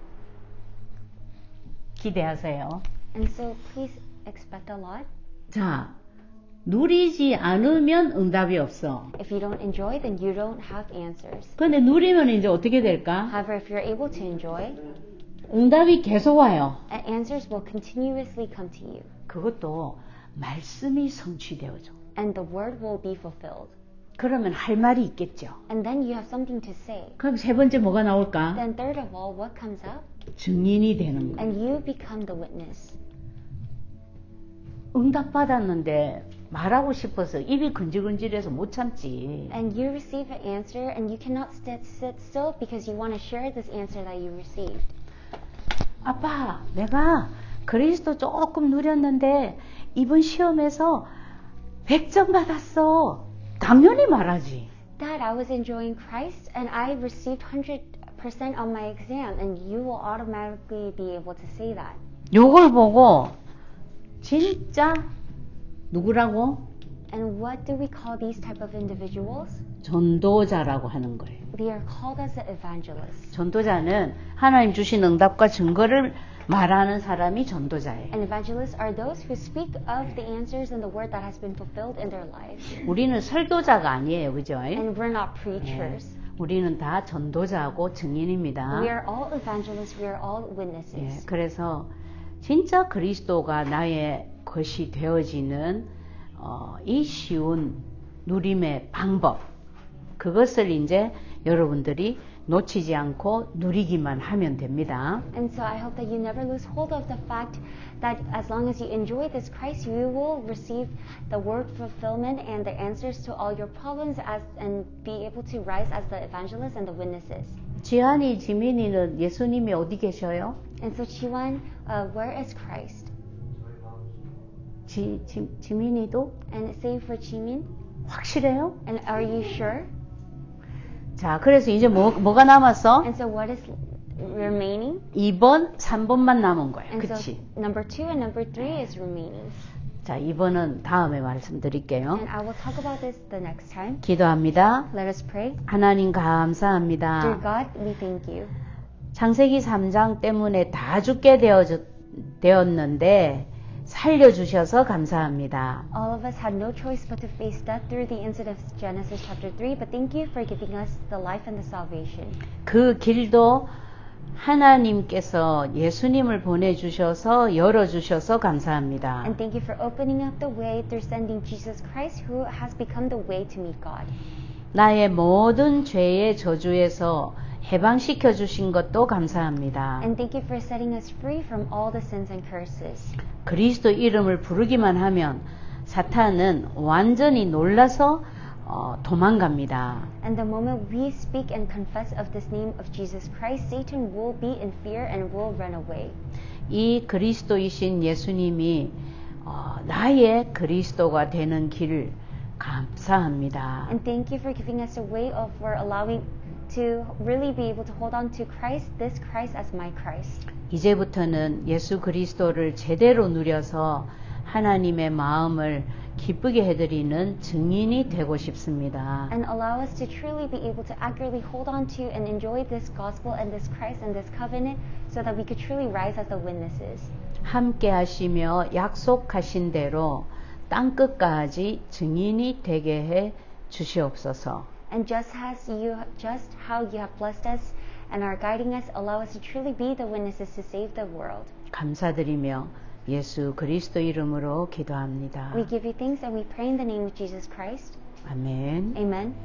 [SPEAKER 1] 기대하세요.
[SPEAKER 2] And so please expect a lot.
[SPEAKER 1] 자, 누리지 않으면 응답이 없어.
[SPEAKER 2] If you don't enjoy, then you don't have answers.
[SPEAKER 1] 근데 누리면 이제 어떻게 될까?
[SPEAKER 2] However, if you're able to enjoy,
[SPEAKER 1] 응답이 계속 와요.
[SPEAKER 2] answers will continuously come to you.
[SPEAKER 1] 그것도 말씀이 성취되어져.
[SPEAKER 2] And the word will be fulfilled.
[SPEAKER 1] 그러면 할 말이 있겠죠.
[SPEAKER 2] And then you have something to say.
[SPEAKER 1] 그럼 세 번째 뭐가 나올까?
[SPEAKER 2] Then third of all, what comes up?
[SPEAKER 1] 증인이 되는 거.
[SPEAKER 2] And you become the witness.
[SPEAKER 1] 응답 받았는데 말하고 싶어서 입이 근질근질해서 못 참지.
[SPEAKER 2] And you receive an answer and you cannot sit still because you want to share this answer that you received.
[SPEAKER 1] 아빠, 내가 그리스도 조금 누렸는데 이번 시험에서 100점 받았어. 당연히 말하지.
[SPEAKER 2] Dad, I was enjoying Christ and I received 100% on my exam, and you will automatically be able to say that.
[SPEAKER 1] 요걸 보고 진짜 누구라고?
[SPEAKER 2] And what do we call these type of individuals?
[SPEAKER 1] 전도자라고 하는 거예요.
[SPEAKER 2] They are called as the evangelists.
[SPEAKER 1] 전도자는 하나님 주신 응답과 증거를 말하는 사람이 전도자예요.
[SPEAKER 2] And evangelists are those who speak of the answers and the word that has been fulfilled in their lives.
[SPEAKER 1] 우리는 설교자가 아니에요, 그죠?
[SPEAKER 2] And we're not preachers.
[SPEAKER 1] 우리는 다 전도자고 증인입니다.
[SPEAKER 2] We are all evangelists. We are all witnesses.
[SPEAKER 1] 그래서 진짜 그리스도가 나의 것이 되어지는 이 쉬운 누림의 방법, 그것을 이제 여러분들이 놓치지 않고 누리기만 하면 됩니다.
[SPEAKER 2] And so I hope that you never lose hold of the fact that as long as you enjoy this Christ, you will receive the word fulfillment and the answers to all your problems and be able to rise as the evangelists and the witnesses.
[SPEAKER 1] 지한이, 지민이는 예수님이 어디 계셔요?
[SPEAKER 2] And so Chiwan, where is Christ?
[SPEAKER 1] 지민이도?
[SPEAKER 2] And same for Jimin?
[SPEAKER 1] 확실해요?
[SPEAKER 2] And are you sure?
[SPEAKER 1] 자, 그래서 이제 뭐가 남았어?
[SPEAKER 2] And so what is remaining?
[SPEAKER 1] 2번, 3번만 남은 거예요.
[SPEAKER 2] And
[SPEAKER 1] 그치?
[SPEAKER 2] so number 2 and number 3 is remaining.
[SPEAKER 1] 자, 2번은 다음에 말씀드릴게요.
[SPEAKER 2] And I will talk about this the next time.
[SPEAKER 1] 기도합니다.
[SPEAKER 2] Let us pray.
[SPEAKER 1] 하나님
[SPEAKER 2] Dear
[SPEAKER 1] 감사합니다.
[SPEAKER 2] God, we thank you.
[SPEAKER 1] 창세기 3장 때문에 다 죽게 되었는데 살려주셔서 감사합니다.
[SPEAKER 2] All of us had no choice but to face death through the incident of Genesis chapter 3, but thank you for giving us the life and the salvation.
[SPEAKER 1] 그 길도 하나님께서 예수님을 보내주셔서 열어주셔서 감사합니다.
[SPEAKER 2] And thank you for opening up the way through sending Jesus Christ, who has become the way to meet God.
[SPEAKER 1] 나의 모든 죄의 저주에서 해방시켜 주신 것도 감사합니다.
[SPEAKER 2] And thank you for setting us free from all the sins and curses.
[SPEAKER 1] 그리스도 이름을 부르기만 하면 사탄은 완전히 놀라서 도망갑니다.
[SPEAKER 2] And the moment we speak and confess of this name of Jesus Christ, Satan will be in fear and will run away.
[SPEAKER 1] 이 그리스도이신 예수님이 나의 그리스도가 되는 길을 감사합니다.
[SPEAKER 2] And thank you for giving us a way of for allowing to really be able to hold on to Christ, this Christ as my Christ.
[SPEAKER 1] 이제부터는 예수 그리스도를 제대로 누려서 하나님의 마음을 기쁘게 해드리는 증인이 되고 싶습니다.
[SPEAKER 2] And allow us to truly be able to accurately hold on to and enjoy this gospel and this Christ and this covenant so that we could truly rise as the witnesses.
[SPEAKER 1] 함께 하시며 약속하신 대로 땅끝까지 증인이 되게 해 주시옵소서.
[SPEAKER 2] And just how you have blessed us and are guiding us, allow us to truly be the witnesses to save the world.
[SPEAKER 1] 감사드리며 예수 그리스도 이름으로 기도합니다.
[SPEAKER 2] We give you thanks and we pray in the name of Jesus Christ.
[SPEAKER 1] 아멘.
[SPEAKER 2] Amen.